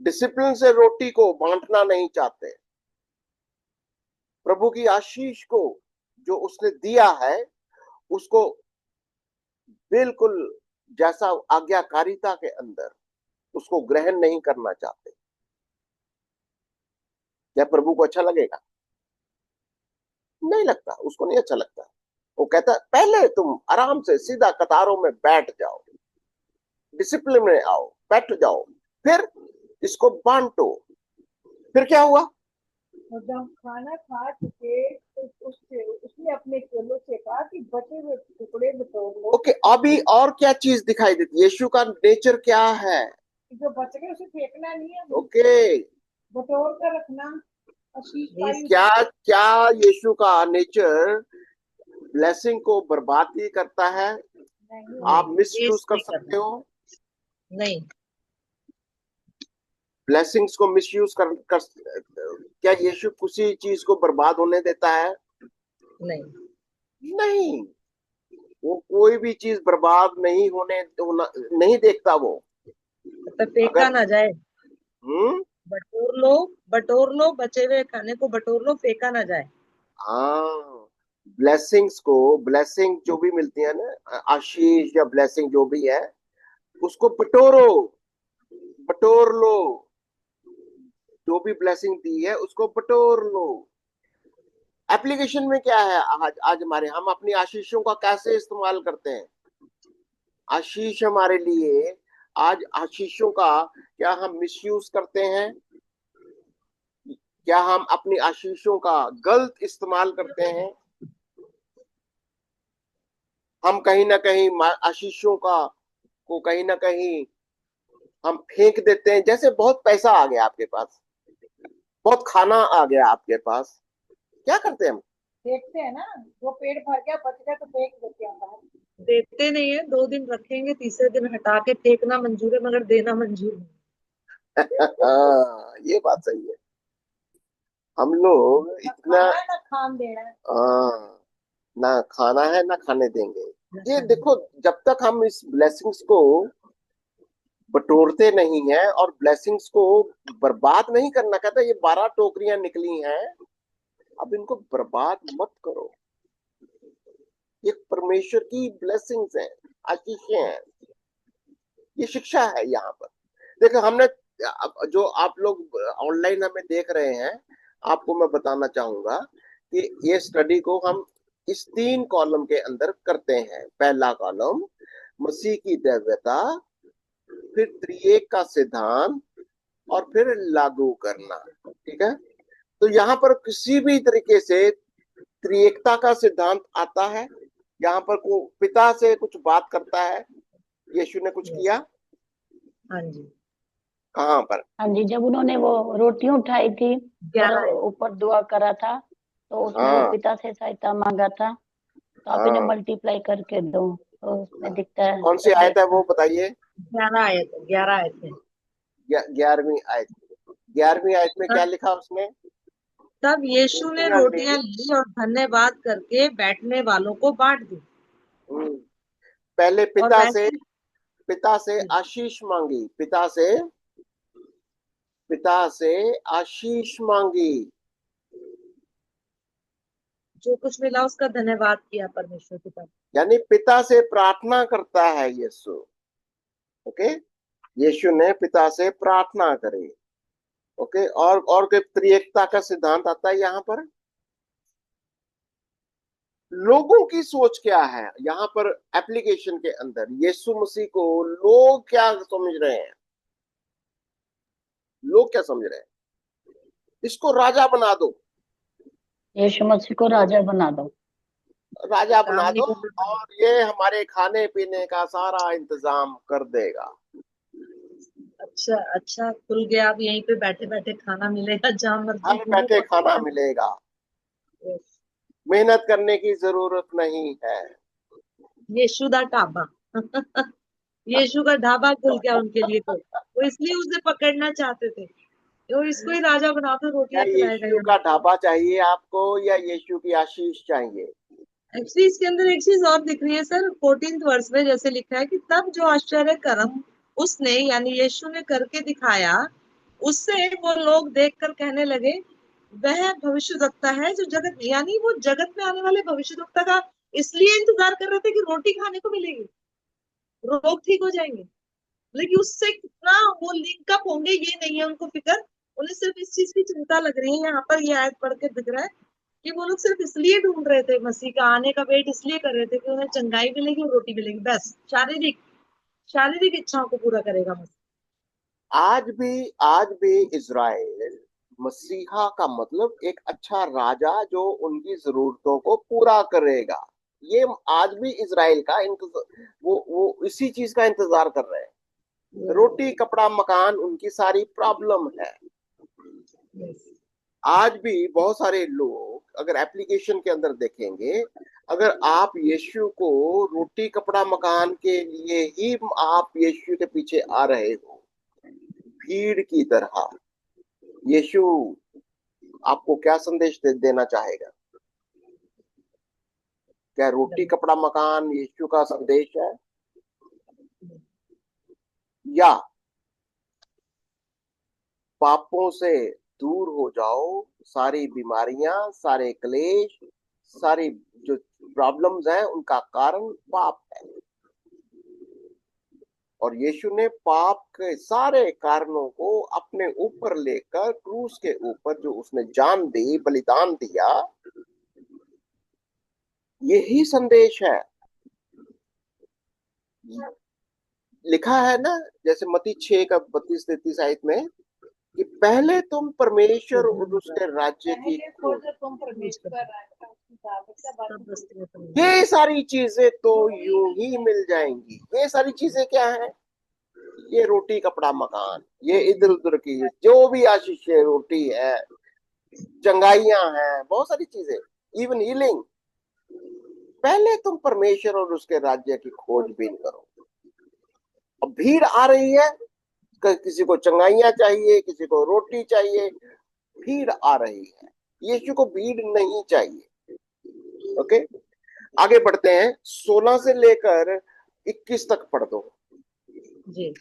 डिसिप्लिन से रोटी को बांटना नहीं चाहते, प्रभु की आशीष को जो उसने दिया है उसको बिल्कुल जैसा आज्ञाकारिता के अंदर उसको ग्रहण नहीं करना चाहते, क्या प्रभु को अच्छा लगेगा? नहीं लगता, उसको नहीं अच्छा लगता। वो कहता पहले तुम आराम से सीधा कतारों में बैठ जाओ, डिसिप्लिन में आओ, बैठ जाओ, फिर इसको बांटो। फिर क्या हुआ? और जब खाना खा चुके तो उसने अपने चेलों से कहा कि बचे हुए टुकड़े बटोर लो। ओके, अभी और क्या चीज दिखाई देती है? यीशु का नेचर क्या है? जो बच गए उसे फेंकना नहीं है, ओके, बटोर कर रखना। आशीष पाई क्या क्या यीशु का नेचर ब्लेसिंग को बर्बाद भी करता है? नहीं। आप मिस यूज वेस्ट कर नहीं सकते हो, नहीं। ब्लेसिंग्स को मिस यूज कर क्या यीशु किसी चीज को बर्बाद होने देता है? नहीं। नहीं, वो कोई भी चीज बर्बाद नहीं नहीं देखता वो। तो फेंका अगर ना जाए। हम्म बटोर लो, बचे हुए खाने को बटोर लो, फेंका ना जाए। हाँ, ब्लेसिंग्स को, ब्लेसिंग जो भी मिलती है ना, आशीष या ब्लेसिंग जो भी है, उसको बटोरो, बटोर लो। जो भी ब्लेसिंग दी है उसको बटोर लो। एप्लीकेशन में क्या है? आज हमारे हम अपनी आशीषों का कैसे इस्तेमाल करते हैं? आशीष हमारे लिए, आज आशीषों का क्या हम मिसयूज करते हैं? क्या हम अपनी आशीषों का गलत इस्तेमाल करते हैं? हम कहीं ना कहीं आशीषों को कहीं ना कहीं हम फेंक देते हैं। जैसे बहुत पैसा आ गया आपके पास, बहुत खाना आ गया आपके पास, क्या करते हैं हम? फेंकते हैं ना, वो पेट भर गया बच गया तो फेंक देते हैं बाहर। देते नहीं है, 2 दिन रखेंगे, तीसरे दिन हटा के फेंकना मंजूर है, मगर देना मंजूर नहीं। हाँ, ये बात सही है। हम लोग ना इतना खाना है ना खान देना है। ना खाना है ना खाने देंगे। ये देखो, जब तक हम इस ब्लेसिंग्स को बटोरते नहीं है और ब्लेसिंग्स को बर्बाद नहीं करना, कहता ये 12 टोकरियां निकली हैं, अब इनको बर्बाद मत करो। ये परमेश्वर की ब्लेसिंग्स हैं, आशीषें हैं, ये शिक्षा है यहाँ पर। देखो, हमने जो आप लोग ऑनलाइन हमें देख रहे हैं, आपको मैं बताना चाहूंगा कि ये स्टडी को हम इस 3 कॉलम के अंदर करते हैं। पहला कॉलम मसीह की दैवता, फिर त्रिएक का सिद्धांत, और फिर लागू करना। ठीक है। तो यहाँ पर किसी भी तरीके से त्रिएकता का सिद्धांत आता है? यहाँ पर को पिता से कुछ बात करता है? यीशु ने कुछ किया? हाँ जी। कहाँ पर? हाँ जी, जब उन्होंने वो रोटी उठाई थी और 11 है। ऊपर दुआ करा था, तो उसमें वो हाँ पिता से सहायता मांगा था, तो आप इन्हें हाँ, मल्टीप्लाई करके दो, तो उसमें दिखता है कौन सी आयत है वो बताइए? 11 आए थे। 11वीं आयत। 11वीं आयत में क्या लिखा उसने? तब यीशु ने रोटियां ली और धन्यवाद करके बैठने वालों को बांट दी। पहले और वैसे पिता से आशीष मांगी, पिता से आशीष मांगी। जो कुछ मिला उसका धन्यवाद किया परमेश्वर के पास। यानी पिता से प्रार्थना करता है यीशु। ओके, यीशु ने पिता से प्रार्थना करी। ओके, और कोई त्रिएकता का सिद्धांत आता है यहाँ पर? लोगों की सोच क्या है यहाँ पर एप्लीकेशन के अंदर? यीशु मसीह को लोग क्या समझ रहे हैं? लोग क्या समझ रहे हैं? इसको राजा बना दो, यीशु मसीह को राजा बना दो। राजा काम बना नहीं दो, करना। और ये हमारे खाने पीने का सारा इंतजाम कर देगा। अच्छा अच्छा, खुल गया, अब यहीं पे बैठे बैठे खाना मिलेगा, जहां मर्जी घर घूमो बैठे खाना पकड़ो। मिलेगा, मेहनत करने की जरूरत नहीं है। यीशु दा ढाबा यीशु का ढाबा खुल गया उनके लिए, तो वो इसलिए उसे पकड़ना चाहते थे, तो इसको ही राजा बना दो, क्या रोटियां खिलाएगा यीशु यहाँ। का ढाबा चाहिए आपको, या यीशु की आशीष चाहिए? एक्चुअली इसके अंदर एक चीज और दिख रही है सर, 14th वर्ष में जैसे लिखा है कि तब जो आश्चर्य कर्म उसने यानी यीशु ने करके दिखाया, उससे वो लोग देखकर कहने लगे वह भविष्यद्वक्ता है जो जगत, यानी वो जगत में आने वाले भविष्यद्वक्ता का इसलिए इंतजार कर रहे थे कि रोटी खाने को मिलेगी, रोग ठीक हो जाएंगे। लेकिन उससे कितना वो लिंक अप होंगे ये नहीं है उनको फिक्र। उन्हें सिर्फ इस चीज की चिंता लग रही है, यहाँ पर ये आयत पढ़ के दिख रहा है कि वो लोग सिर्फ इसलिए ढूंढ रहे थे, मसीह का आने का वेट इसलिए कर रहे थे कि उन्हें चंगाई मिलेगी और रोटी मिलेगी, बस शारीरिक शारीरिक इच्छाओं को पूरा करेगा मसीह। आज भी इज़राइल मसीहा का मतलब एक अच्छा राजा जो उनकी जरूरतों को पूरा करेगा। ये आज भी इज़राइल का इंतजार, वो इसी चीज का इंतजार कर रहे हैं। रोटी कपड़ा मकान उनकी सारी प्रॉब्लम है। आज भी बहुत सारे लोग अगर एप्लीकेशन के अंदर देखेंगे, अगर आप यीशु को रोटी कपड़ा मकान के लिए ही आप यीशु के पीछे आ रहे हो भीड़ की तरह, यीशु आपको क्या संदेश देना चाहेगा? क्या रोटी कपड़ा मकान यीशु का संदेश है, या पापों से दूर हो जाओ, सारी बीमारियां, सारे क्लेश, सारी जो प्रॉब्लम्स हैं उनका कारण पाप है? और यीशु ने पाप के सारे कारणों को अपने ऊपर लेकर क्रूस के ऊपर जो उसने जान दी, बलिदान दिया, यही संदेश है। लिखा है ना, जैसे मत्ती 6 का 32-33 आयत में, कि पहले तुम परमेश्वर और उसके राज्य की पहले खोजो तुम परमेश्वर राज्य उसकी दावत का ये सारी चीजें तो यूं ही मिल जाएंगी। ये सारी चीजें क्या है? ये रोटी कपड़ा मकान, ये इधर उधर की जो भी आशीष है, रोटी है, चंगाइयां हैं, बहुत सारी चीजें, इवन हीलिंग। पहले तुम परमेश्वर और उसके राज्य की खोजबीन करो। अब भीड़ आ रही है, किसी को चंगाइयां चाहिए, किसी को रोटी चाहिए, भीड़ आ रही है। यीशु को भीड़ नहीं चाहिए। ओके, आगे बढ़ते हैं। 16 से लेकर 21 तक पढ़ दो जी।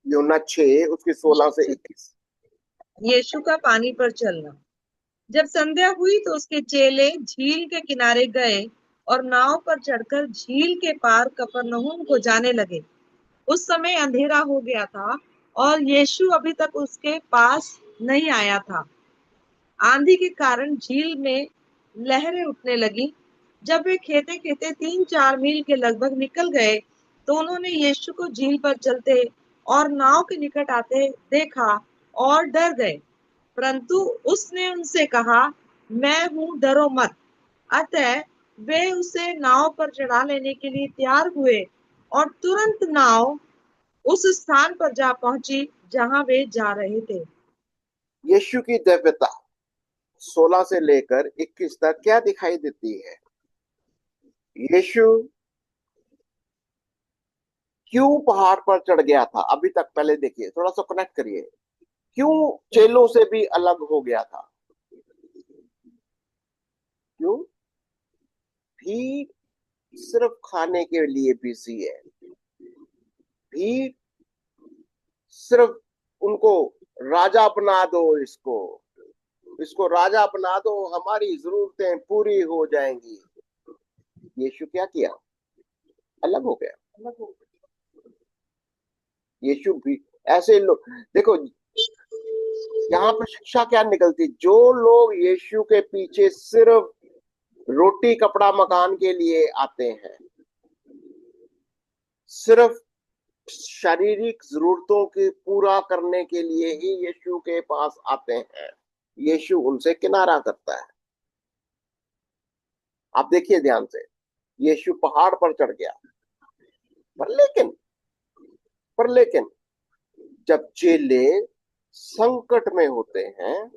यूहन्ना 6 उसके 16 से 21। यीशु का पानी पर चलना। जब संध्या हुई तो उसके चेले झील के किनारे गए और नाव पर चढ़कर झील के पार कफरनहूम को जाने लगे। उस समय अंधेरा हो गया था और यीशु अभी तक उसके पास नहीं आया था। आंधी के कारण झील में लहरें उठने लगी। जब वे खेते खेते 3-4 मील के लगभग निकल गए तो उन्होंने यीशु को झील पर चलते और नाव के निकट आते देखा और डर गए। परंतु उसने उनसे कहा, मैं हूं, डरो मत। अतः वे उसे नाव पर चढ़ा लेने के लिए तैयार हुए और तुरंत नाव उस स्थान पर जा पहुंची जहां वे जा रहे थे। यीशु की दिव्यता 16 से लेकर 21 तक क्या दिखाई देती है? यीशु क्यों पहाड़ पर चढ़ गया था अभी तक? पहले देखिए, थोड़ा सा कनेक्ट करिए। क्यों चेलों से भी अलग हो गया था? क्यों? भीड़ सिर्फ खाने के लिए बिजी है। भीड़ सिर्फ उनको राजा बना दो, इसको इसको राजा बना दो, हमारी जरूरतें पूरी हो जाएंगी। यीशु क्या किया? अलग हो गया। यीशु भी ऐसे लोग, देखो यहाँ पे शिक्षा क्या निकलती? जो लोग यीशु के पीछे सिर्फ रोटी कपड़ा मकान के लिए आते हैं, सिर्फ शारीरिक जरूरतों की पूरा करने के लिए ही यीशु के पास आते हैं, यीशु उनसे किनारा करता है। आप देखिए ध्यान से, यीशु पहाड़ पर चढ़ गया, पर लेकिन जब चेले संकट में होते हैं,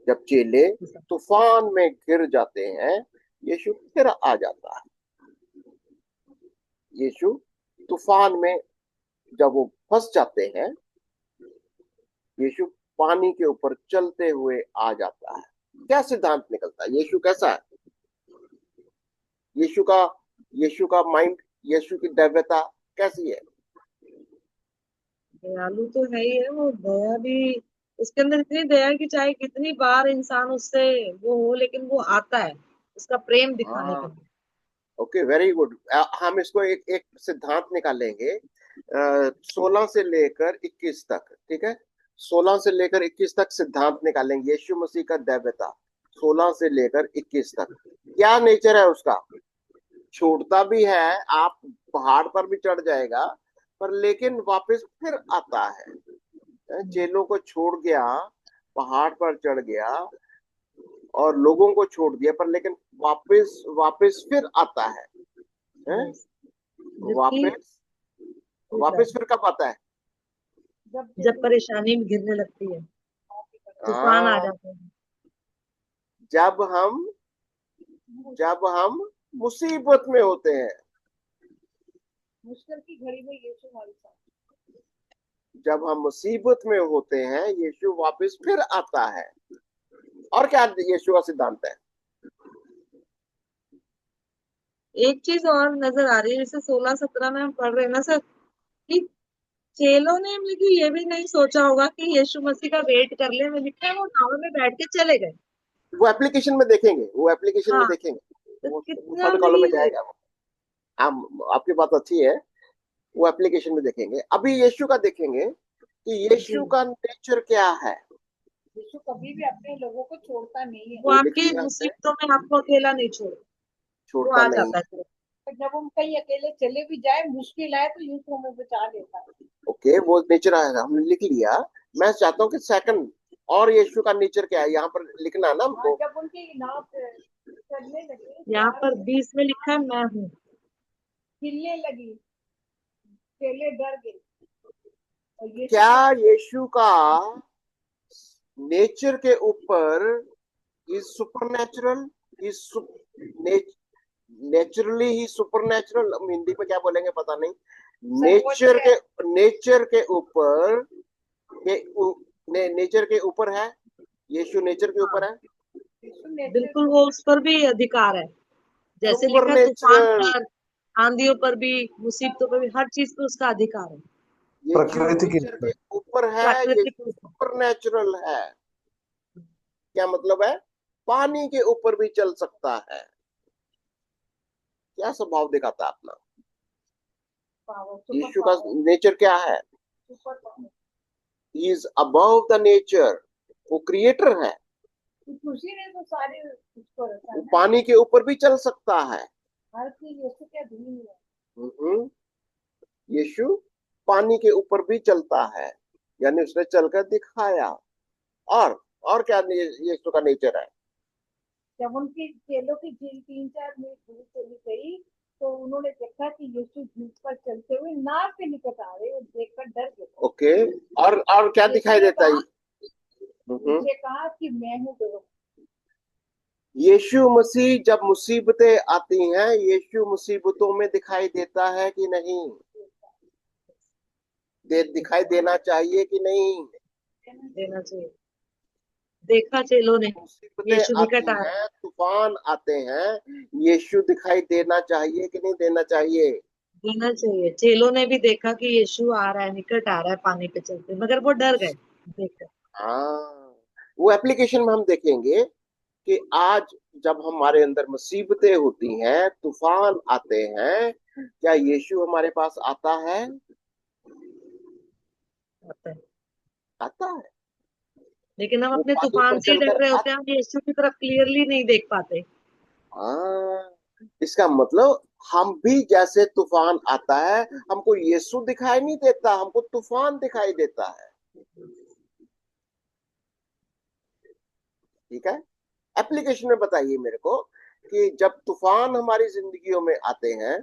जब चेले तूफान में गिर जाते हैं, यीशु फिर आ जाता है। यीशु तूफान में जब वो फंस जाते हैं, यीशु पानी के ऊपर चलते हुए आ जाता है। क्या सिद्धांत निकलता है? यीशु कैसा है? यीशु का माइंड, यीशु की दिव्यता कैसी है? दयालु तो है ही है, वो दया भी उसके अंदर इतनी दया है कि चाहे कितनी बार इंसान उससे वो हो, लेकिन वो आता है उसका प्रेम दिखाने के लिए। Okay, very good. हम इसको एक एक सिद्धांत निकालेंगे 16 से लेकर 21 तक, ठीक है? 16 से लेकर 21 तक सिद्धांत निकालेंगे यीशु मसीह का दिव्यता। 16 से लेकर 21 तक क्या नेचर है उसका? छोड़ता भी है, आप पहाड़ पर भी चढ़ जाएगा, पर लेकिन वापस फिर आता है। चेलों को छोड़ गया, पहाड़ पर चढ़ गया और लोगों को छोड़ दिया, पर लेकिन वापस वापस फिर आता है? वापस वापस फिर कब आता है? जब परेशानी में गिरने लगती है, तूफान आ जाते हैं, जब हम मुसीबत में होते हैं, मुश्किल की घड़ी में यीशु हमारे साथ। जब हम मुसीबत में होते हैं, यीशु वापस फिर आता है। और क्या यीशु का सिद्धांत है? एक चीज और नजर आ रही है, जैसे 16-17 में हम पढ़ रहे हैं ना सर, कि चेलों ने लेकिन ये भी नहीं सोचा होगा कि यीशु मसीह का वेट कर ले, में लिखा है वो नाव में बैठ के चले गए। वो एप्लीकेशन में देखेंगे, हाँ, तो वो कितना थर्ड कॉलम में भी जाएगा वो। आपकी बात अच्छी है, वो एप्लीकेशन में देखेंगे। अभी यीशु का देखेंगे कि यीशु का नेचर क्या है। यीशु कभी भी अपने लोगों को छोड़ता नहीं है। वो आपकी मुसीबतों में आपको अकेला नहीं छोड़ता वो आ नहीं। जाता है। तो जब हम कहीं अकेले चले भी जाए, मुश्किल आए, तो यीशु हमें बचा लेता है। ओके, वो नेचर आएगा, हमने लिख लिया। मैं चाहता हूँ कि सेकंड और यीशु का नेचर क्या है यहाँ पर लिखना ना हमको। जब उनकी नाव चलने लगी, यहाँ पर 20 में लिखा है मैं हूँ, हिलने लगी, चेले डर गए। और क्या यीशु का नेचर के ऊपर is supernatural, is naturally he supernatural, हम हिंदी में क्या बोलेंगे पता नहीं। नेचर के ऊपर नेचर के ऊपर है यीशु, नेचर के ऊपर है। बिल्कुल, वो उस पर भी अधिकार है, जैसे लिखा है तूफान पर, आंधियों पर भी, मुसीबतों पर भी, हर चीज पर उसका अधिकार है। प्रकृति के ऊपर है, ये प्राकृतिक सुपरनैचुरल है। क्या मतलब है? पानी के ऊपर भी चल सकता है। क्या स्वभाव दिखाता है अपना? यीशु का नेचर क्या है? He is above the nature, वो क्रिएटर है। खुशी ने तो सारे उसको रखा है। पानी के ऊपर भी चल सकता है। हर चीज यीशु के अधीन है। यीशु पानी के ऊपर भी चलता है, यानी उसने चलकर दिखाया। और क्या यीशु का नेचर है? जब उनकी चेलों की झील 3-4 मील दूर चली गई, तो उन्होंने देखा कि यीशु झील पर चलते हुए नाव के निकट आ रहे, वो देखकर डर गए। ओके, और क्या दिखाई देता है? उनसे कहा कि मैं हूँ, डरो। यीशु मसीह जब मुसीबतें आती हैं, यीशु मुसीबतों में दिखाई देता है कि नहीं? दिखाई देना चाहिए कि नहीं? देना चाहिए। देखा चेलों ने, यीशु मुसीबतें निकट आती आया, हैं, तूफान आते हैं, यीशु दिखाई देना चाहिए कि नहीं देना चाहिए? देना चाहिए। चेलों ने भी देखा कि यीशु आ रहा है, निकट आ रहा है पानी पे चलते, मगर वो डर गए देखकर। हाँ, वो एप्लीकेशन में हम देखेंगे कि आज जब हमारे अंदर मुसीबतें होती हैं, तूफान आते हैं, क्या यीशु हमारे पास आता है? आता है। लेकिन हम वो अपने पानी तूफान पर से ही डर चलकर रहे होते हैं, हम यीशु की तरफ क्लियरली नहीं देख पाते। हाँ, इसका मतलब हम भी जैसे तूफान आता है, हमको यीशु दिखाई नहीं देता, हमको तूफान दिखाई देता है। ठीक है। एप्लीकेशन में बताइए मेरे को कि जब तूफान हमारी जिंदगियों में आते हैं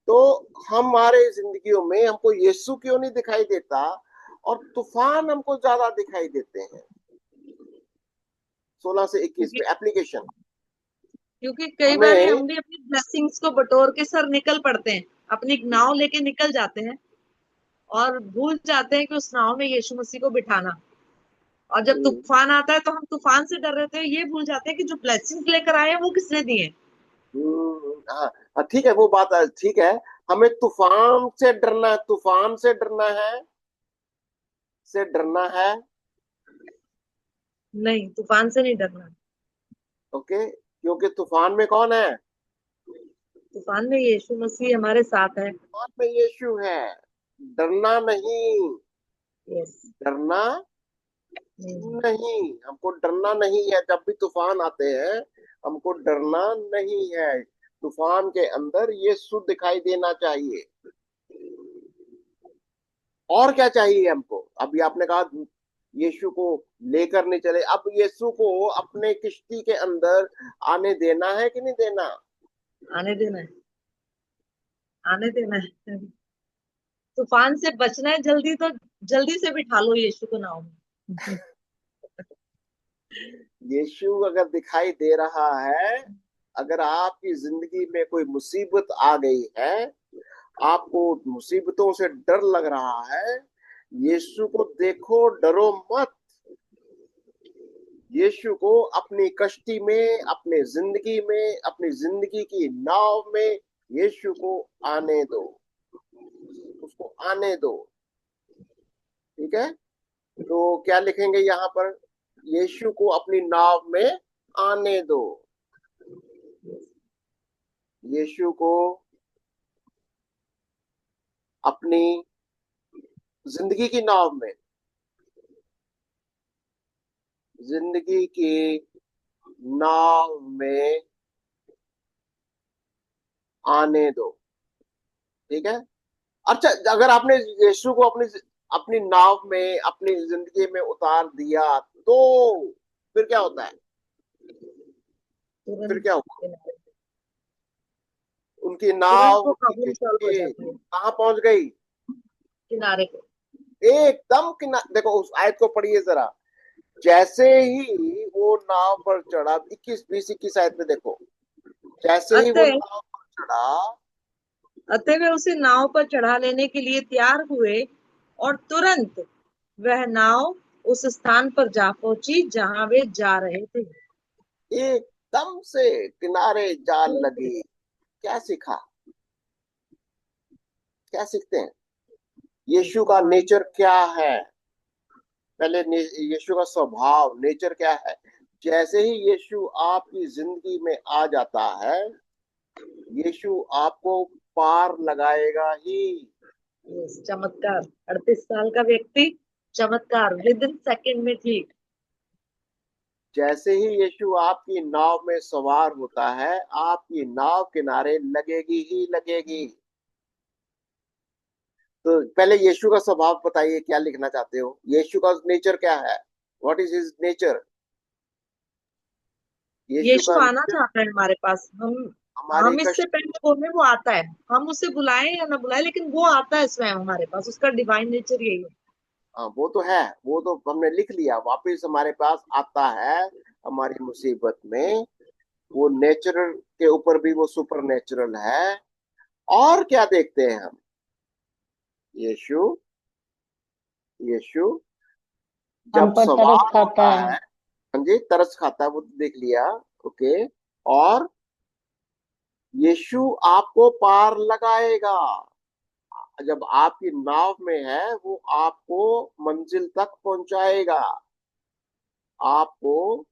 तो हमारे जिंदगियों में हमको यीशु क्यों नहीं दिखाई देता और तूफान हमको ज्यादा दिखाई देते हैं। 16 से 21 क्योंकि में एप्लीकेशन। क्योंकि कई बार हमें हम भी अपनी ब्लेसिंग्स को बटोर के सर निकल पड़ते हैं, अपनी एक नाव लेके निकल जाते हैं और भूल जाते हैं कि उस नाव में यीशु मसीह को बिठाना। और जब तूफान आता है तो हम तूफान से डर रहे थे, ये भूल जाते हैं कि जो ब्लेसिंग्स लेकर आए हैं वो किसने दिए हैं। हाँ हाँ, ठीक है, वो बात ठीक है। हमें तूफान से डरना है, तूफान से डरना है, से डरना है। नहीं, तूफान से नहीं डरना। ओके, क्योंकि तूफान में कौन है? तूफान में यीशु मसीह हमारे साथ है। तूफान में यीशु है। डरना नहीं, यस। डरना नहीं, हमको डरना नहीं है। जब भी तूफान आते हैं हमको डरना नहीं है। तूफान के अंदर यीशु दिखाई देना चाहिए। और क्या चाहिए हमको? अभी आपने कहा यीशु को लेकर नहीं चले, अब यीशु को अपने किश्ती के अंदर आने देना है कि नहीं देना? आने देना है, आने देना है। तूफान से बचना है जल्दी, तो जल्दी से बिठा लो यीशु को नाव में। यीशु अगर दिखाई दे रहा है, अगर आपकी जिंदगी में कोई मुसीबत आ गई है, आपको मुसीबतों से डर लग रहा है, यीशु को देखो, डरो मत। यीशु को अपनी कश्ती में, अपने जिंदगी में, अपनी जिंदगी की नाव में यीशु को आने दो, उसको आने दो। ठीक है। तो क्या लिखेंगे यहाँ पर? यीशु को अपनी नाव में आने दो। यीशु को अपनी जिंदगी की नाव में, जिंदगी की नाव में आने दो। ठीक है। अच्छा, अगर आपने यीशु को अपनी अपनी नाव में, अपनी जिंदगी में उतार दिया तो फिर क्या होता है? फिर तुरंत क्या होगा? किनारे, उनकी तुरंत नाव वो की प्रॉब्लम सॉल्व हो किस्ती जाती है। कहाँ पहुंच गई? किनारे को। एकदम किनारे। देखो उस आयत को पढ़िए जरा। जैसे ही वो नाव पर चढ़ा, 21, 20, 21 आयत में देखो। जैसे ही वो अतः नाव पर चढ़ा, अतः वे उसे नाव पर चढ़ा लेने के लिए तैयार हुए, और तुरंत वह नाव उस स्थान पर जा पहुंची जहां वे जा रहे थे। एकदम से किनारे जान तुरंत। लगी। क्या सीखा? क्या सीखते हैं? यीशु का तूफान। नेचर क्या है? पहले यीशु का स्वभाव, नेचर क्या है? जैसे ही यीशु आपकी जिंदगी में आ जाता है, यीशु आपको पार लगाएगा ही। यस, चमत्कार। 38 साल का व्यक्ति, चमत्कार विद इन सेकेंड में ठीक। जैसे ही यीशु आपकी नाव में सवार होता है, आपकी नाव किनारे लगेगी ही लगेगी। तो पहले यीशु का स्वभाव बताइए, क्या लिखना चाहते हो? यीशु का नेचर क्या है? What is his nature? यीशु यीशु का आना नेचर चाहता है हमारे पास। हमारी हम इससे कष्ट। पहले बोले वो आता है, हम उसे बुलाएं या ना बुलाएं, लेकिन वो आता है स्वयं हमारे पास। उसका डिवाइन नेचर यही है। हाँ, वो तो है, वो तो हमने लिख लिया, वापिस हमारे पास आता है हमारी मुसीबत में। वो नेचर के ऊपर भी वो सुपर नेचुरल है। और क्या देखते हैं हम? यीशु, यीशु हम जब पर तरस सवार खाता होता है। है, हाँ जी, तरस खाता है, वो तो देख लिया। ओके। और यीशु आपको पार लगाएगा। जब आपकी नाव में है, वो आपको मंजिल तक पहुंचाएगा, आपको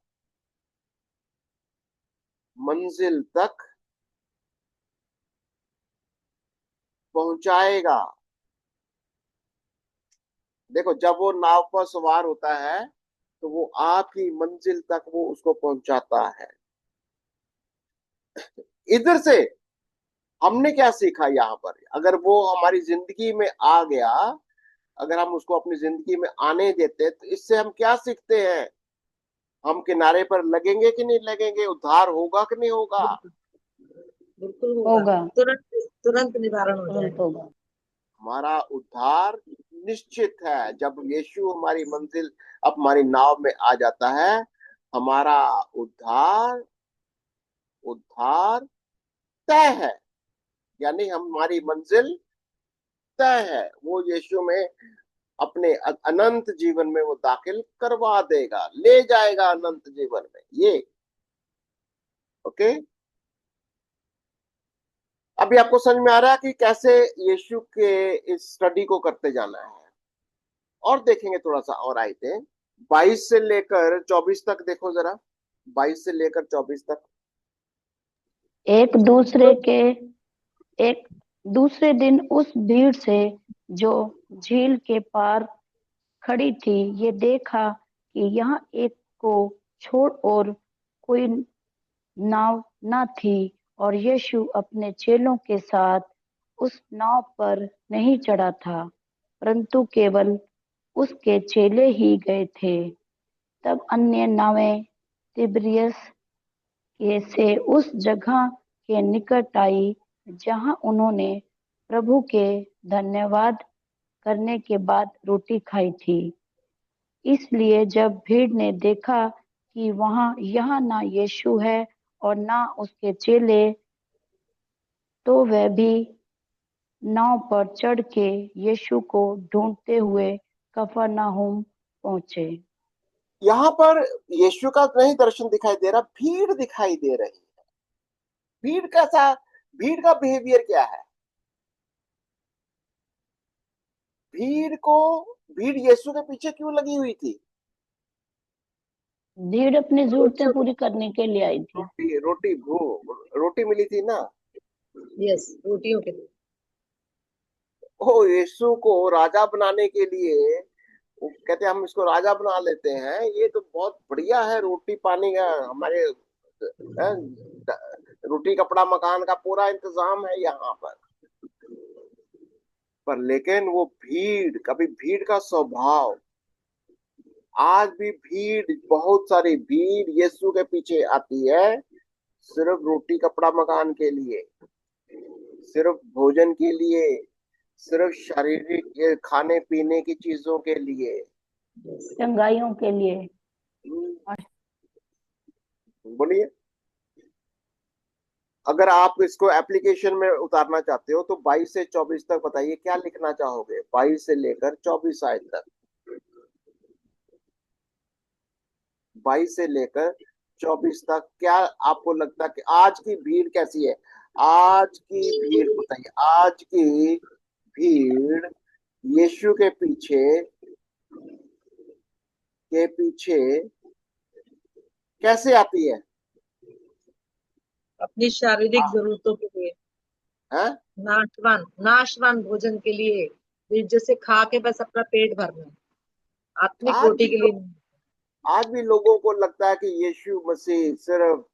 मंजिल तक पहुंचाएगा। देखो, जब वो नाव पर सवार होता है तो वो आपकी मंजिल तक वो उसको पहुंचाता है। इधर से हमने क्या सीखा यहाँ पर? अगर वो हमारी जिंदगी में आ गया, अगर हम उसको अपनी जिंदगी में आने देते, तो इससे हम क्या सीखते हैं? हम किनारे पर लगेंगे कि नहीं लगेंगे? उद्धार होगा कि नहीं होगा? बिल्कुल होगा। होगा, तुरंत तुरंत निवारण हो तुरंत जाएगा। होगा। हमारा उद्धार निश्चित है। जब यीशु हमारी मंजिल, अब हमारी नाव में आ जाता है, हमारा उद्धार उद्धार तय है। यानी हमारी मंजिल तय है। वो यीशु में अपने अनंत जीवन में वो दाखिल करवा देगा, ले जाएगा अनंत जीवन में। ये ओके। अभी आपको समझ में आ रहा है कि कैसे यीशु के इस स्टडी को करते जाना है। और देखेंगे थोड़ा सा और आयते 22 से लेकर 24 तक देखो जरा। 22 से लेकर 24 तक। एक दूसरे दिन उस भीड़ से जो झील के पार खड़ी थी, ये देखा कि यहाँ एक को छोड़ और कोई नाव न थी, और यीशु अपने चेलों के साथ उस नाव पर नहीं चढ़ा था, परंतु केवल उसके चेले ही गए थे। तब अन्य नावें तिब्रियस के से उस जगह के निकट आई जहां उन्होंने प्रभु के धन्यवाद करने के बाद रोटी खाई थी। इसलिए जब भीड़ ने देखा कि यहाँ ना यीशु है और ना उसके चेले, तो वह भी नाव पर चढ़ के यीशु को ढूंढते हुए कफरनहूम पहुंचे। यहाँ पर यीशु का नहीं दर्शन दिखाई दे रहा, भीड़ दिखाई दे रही है। भीड़ कैसा? भीड़ का बिहेवियर क्या है? भीड़ यीशु के पीछे क्यों लगी हुई थी? भीड़ अपनी जरूरतें पूरी करने के लिए आई थी। रोटी मिली थी ना। यस, रोटियों के लिए। ओ, यीशु को राजा बनाने के लिए वो कहते हैं हम इसको राजा बना लेते हैं, ये तो बहुत बढ़िया है। रोटी पानी का हमारे रोटी कपड़ा मकान का पूरा इंतजाम है यहाँ पर लेकिन वो भीड़, कभी भीड़ का स्वभाव, आज भी भीड़, बहुत सारी भीड़ यीशु के पीछे आती है सिर्फ रोटी कपड़ा मकान के लिए, सिर्फ भोजन के लिए, सिर्फ शारीरिक ये खाने पीने की चीजों के लिए, चंगाइयों के लिए। बोलिए। अगर आप इसको एप्लीकेशन में उतारना चाहते हो तो 22 से 24 तक बताइए क्या लिखना चाहोगे? 22 से लेकर 24 आयत तक। 22 से लेकर 24 तक क्या आपको लगता है कि आज की भीड़ कैसी है? आज की भीड़ बताइए। आज की भीड़ यीशु के पीछे कैसे आती है? अपनी शारीरिक जरूरतों के लिए, है? नाशवान भोजन के लिए, जैसे खा के बस अपना पेट भरना, आत्मिक आज रोटी भी के लिए। आज भी लोगों को लगता है कि यीशु मसीह सिर्फ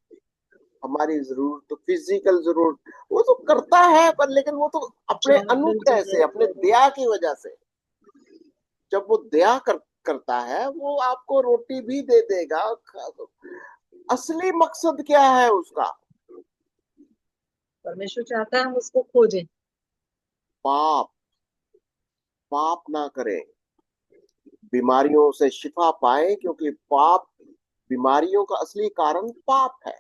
हमारी जरूरत, तो फिजिकल जरूरत वो तो करता है, पर लेकिन वो तो अपने अनुग्रह से, अपने दया की वजह से। जब वो दया करता है वो आपको रोटी भी दे देगा। असली मकसद क्या है उसका? परमेश्वर चाहता है हम उसको खोजें, पाप पाप ना करें, बीमारियों से शिफा पाए, क्योंकि पाप, बीमारियों का असली कारण पाप है।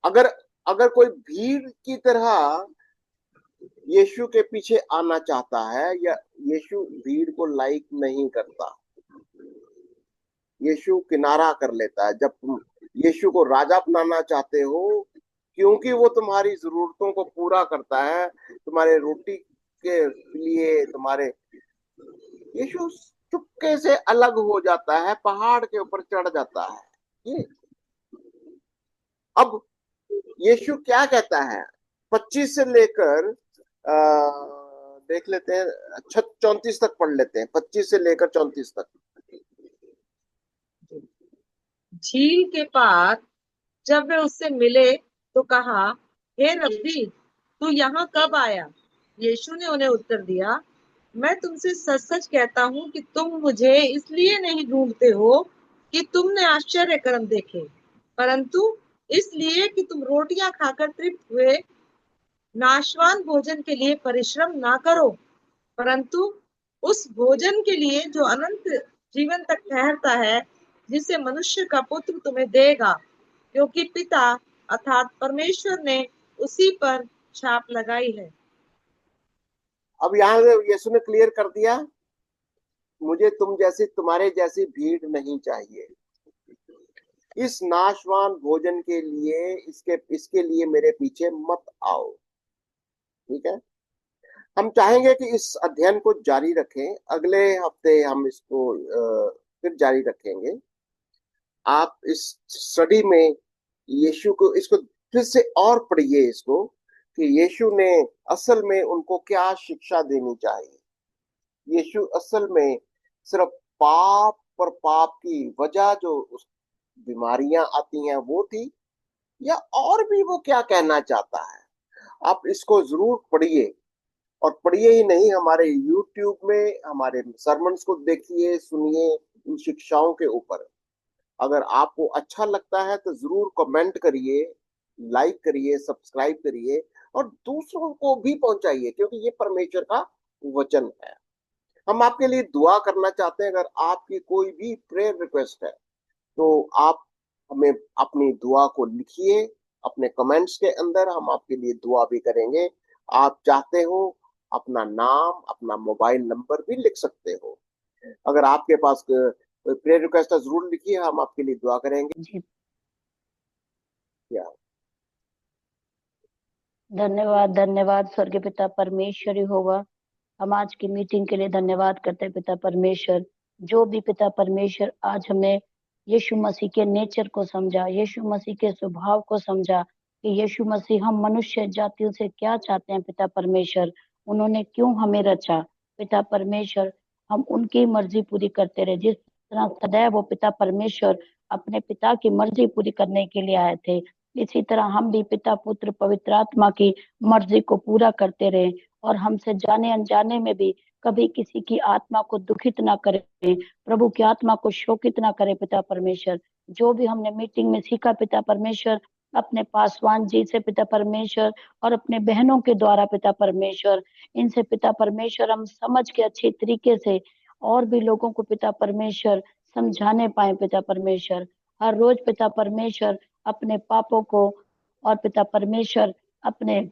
अगर अगर कोई भीड़ की तरह यीशु के पीछे आना चाहता है, या यीशु भीड़ को लाइक नहीं करता, यीशु किनारा कर लेता है। जब तुम यीशु को राजा बनाना चाहते हो, क्योंकि वो तुम्हारी जरूरतों को पूरा करता है, तुम्हारे रोटी के लिए, तुम्हारे, यीशु चुपके से अलग हो जाता है, पहाड़ के ऊपर चढ़ जाता है। ये अब यीशु क्या कहता है? 25 से लेकर देख लेते हैं, 34 तक पढ़ लेते हैं, 25 से लेकर 34 तक। झील के पार जब वे उससे मिले तो कहा, हे रब्बी, तू यहाँ कब आया? यीशु ने उन्हें उत्तर दिया, मैं तुमसे सच सच कहता हूँ कि तुम मुझे इसलिए नहीं ढूंढते हो कि तुमने आश्चर्य कर्म देखे, परंतु इसलिए कि तुम रोटियां खाकर तृप्त हुए। नाशवान भोजन के लिए परिश्रम ना करो, परंतु उस भोजन के लिए जो अनंत जीवन तक ठहरता है, जिसे मनुष्य का पुत्र तुम्हें देगा, क्योंकि पिता अर्थात परमेश्वर ने उसी पर छाप लगाई है। अब यहाँ से यीशु ने क्लियर कर दिया, मुझे तुम्हारे जैसी भीड़ नहीं चाहिए। इस नाशवान भोजन के लिए इसके लिए मेरे पीछे मत आओ। ठीक है, हम चाहेंगे कि इस अध्ययन को जारी रखें। अगले हफ्ते हम इसको फिर जारी रखेंगे। आप इस स्टडी में यीशु को इसको फिर से और पढ़िए इसको, कि यीशु ने असल में उनको क्या शिक्षा देनी चाहिए। यीशु असल में सिर्फ पाप पर पाप की वजह जो उस बीमारियां आती हैं वो थी, या और भी वो क्या कहना चाहता है। आप इसको जरूर पढ़िए, और पढ़िए ही नहीं, हमारे YouTube में हमारे सरमन्स को देखिए, सुनिए इन शिक्षाओं के ऊपर। अगर आपको अच्छा लगता है तो जरूर कमेंट करिए, लाइक करिए, सब्सक्राइब करिए, और दूसरों को भी पहुंचाइए, क्योंकि ये परमेश्वर का वचन है। हम आपके लिए दुआ करना चाहते हैं। अगर आपकी कोई भी प्रेयर रिक्वेस्ट है तो आप हमें अपनी दुआ को लिखिए अपने कमेंट्स के अंदर, हम आपके लिए दुआ भी करेंगे। आप चाहते हो अपना नाम, अपना मोबाइल नंबर भी लिख सकते हो। अगर आपके पास कोई प्रेयर रिक्वेस्ट है जरूर लिखिए, हम आपके लिए दुआ करेंगे। जी, या धन्यवाद धन्यवाद स्वर्गीय पिता परमेश्वर होगा। हम आज की मीटिंग के लिए धन्यवाद करते हैं पिता परमेश्वर। जो भी पिता परमेश्वर आज हमें यीशु मसीह के नेचर को समझा, यीशु मसीह के स्वभाव को समझा कि यीशु मसीह हम मनुष्य जातियों से क्या चाहते हैं पिता परमेश्वर, उन्होंने क्यों हमें रचा पिता परमेश्वर, हम उनकी मर्जी पूरी करते रहे। जिस तरह सदैव वो पिता परमेश्वर अपने पिता की मर्जी पूरी करने के लिए आए थे, इसी तरह हम भी पिता पुत्र पवित्र आत्मा की मर्जी को पूरा करते रहे, और हमसे जाने अनजाने में भी कभी किसी की आत्मा को दुखित ना करें, प्रभु की आत्मा को शोकित ना करे पिता परमेश्वर। जो भी हमने मीटिंग में सीखा पिता परमेश्वर, अपने पासवान जी से पिता परमेश्वर और अपने बहनों के द्वारा पिता परमेश्वर, इनसे पिता परमेश्वर हम समझ के अच्छे तरीके से और भी लोगों को पिता परमेश्वर समझाने पाए पिता परमेश्वर। हर रोज पिता परमेश्वर अपने पापों को और पिता परमेश्वर अपने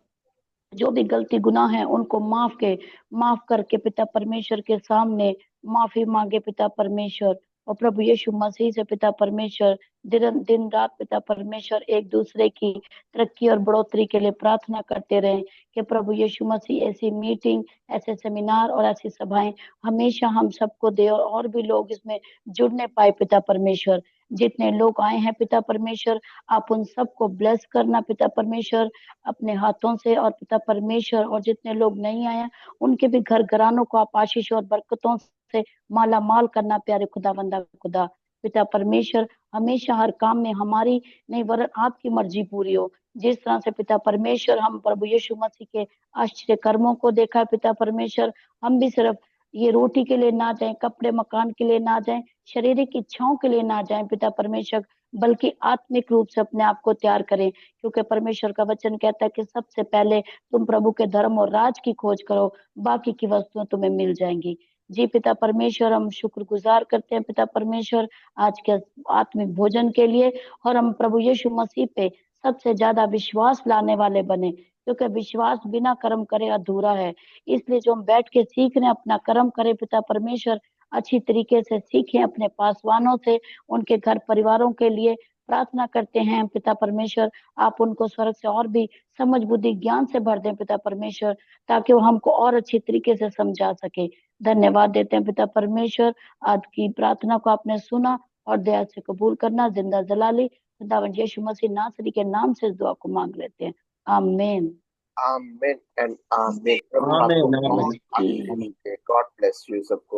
जो भी गलती गुनाह है उनको माफ करके पिता परमेश्वर के सामने माफी मांगे पिता परमेश्वर। और प्रभु यीशु मसीह से पिता परमेश्वर दिन दिन रात पिता परमेश्वर एक दूसरे की तरक्की और बढ़ोतरी के लिए प्रार्थना करते रहे कि प्रभु यीशु मसीह ऐसी मीटिंग, ऐसे सेमिनार और ऐसी सभाएं हमेशा हम सबको दे, और भी लोग इसमें जुड़ने पाए पिता परमेश्वर। जितने लोग आए हैं पिता परमेश्वर, आप उन सबको ब्लेस करना पिता परमेश्वर अपने हाथों से, और पिता परमेश्वर और जितने लोग नहीं आए उनके भी घर घरानों को आप आशीष और बरकतों से माला माल करना प्यारे खुदावंदा खुदा। पिता परमेश्वर हमेशा हर काम में हमारी नहीं वरन आपकी मर्जी पूरी हो। जिस तरह से पिता परमेश्वर हम प्रभु यीशु मसीह के आश्चर्य कर्मों को देखा पिता परमेश्वर, हम भी सिर्फ ये रोटी के लिए ना जाएं, कपड़े मकान के लिए ना जाएं, शारीरिक इच्छाओं के लिए ना जाएं पिता परमेश्वर, बल्कि आत्मिक रूप से अपने आप को तैयार करें। क्योंकि परमेश्वर का वचन कहता है कि सबसे पहले तुम प्रभु के धर्म और राज की खोज करो, बाकी की वस्तुएं तुम्हें मिल जाएंगी। जी पिता परमेश्वर, हम शुक्रगुजार करते हैं पिता परमेश्वर आज के आत्मिक भोजन के लिए, और हम प्रभु यीशु मसीह पे सबसे ज्यादा विश्वास लाने वाले बने, क्योंकि विश्वास बिना कर्म करे अधूरा है। इसलिए जो हम बैठ के सीख रहे हैं अपना कर्म करें पिता परमेश्वर, अच्छी तरीके से सीखें अपने पासवानों से, उनके घर परिवारों के लिए प्रार्थना करते हैं पिता परमेश्वर, आप उनको स्वर्ग से और भी समझ बुद्धि ज्ञान से भर दें पिता परमेश्वर, ताकि वो हमको और अच्छी तरीके से समझा सके। धन्यवाद देते हैं पिता परमेश्वर, आज की प्रार्थना को आपने सुना और दया से कबूल करना। जिंदा जलाली खुदावंद यीशु मसीह नासरी के नाम से इस दुआ को मांग लेते हैं, आमीन। आमेन एंड आमेन। प्रभु आमीन आपको आमीन बहुत आशीष दे। गॉड ब्लेस यू सबको।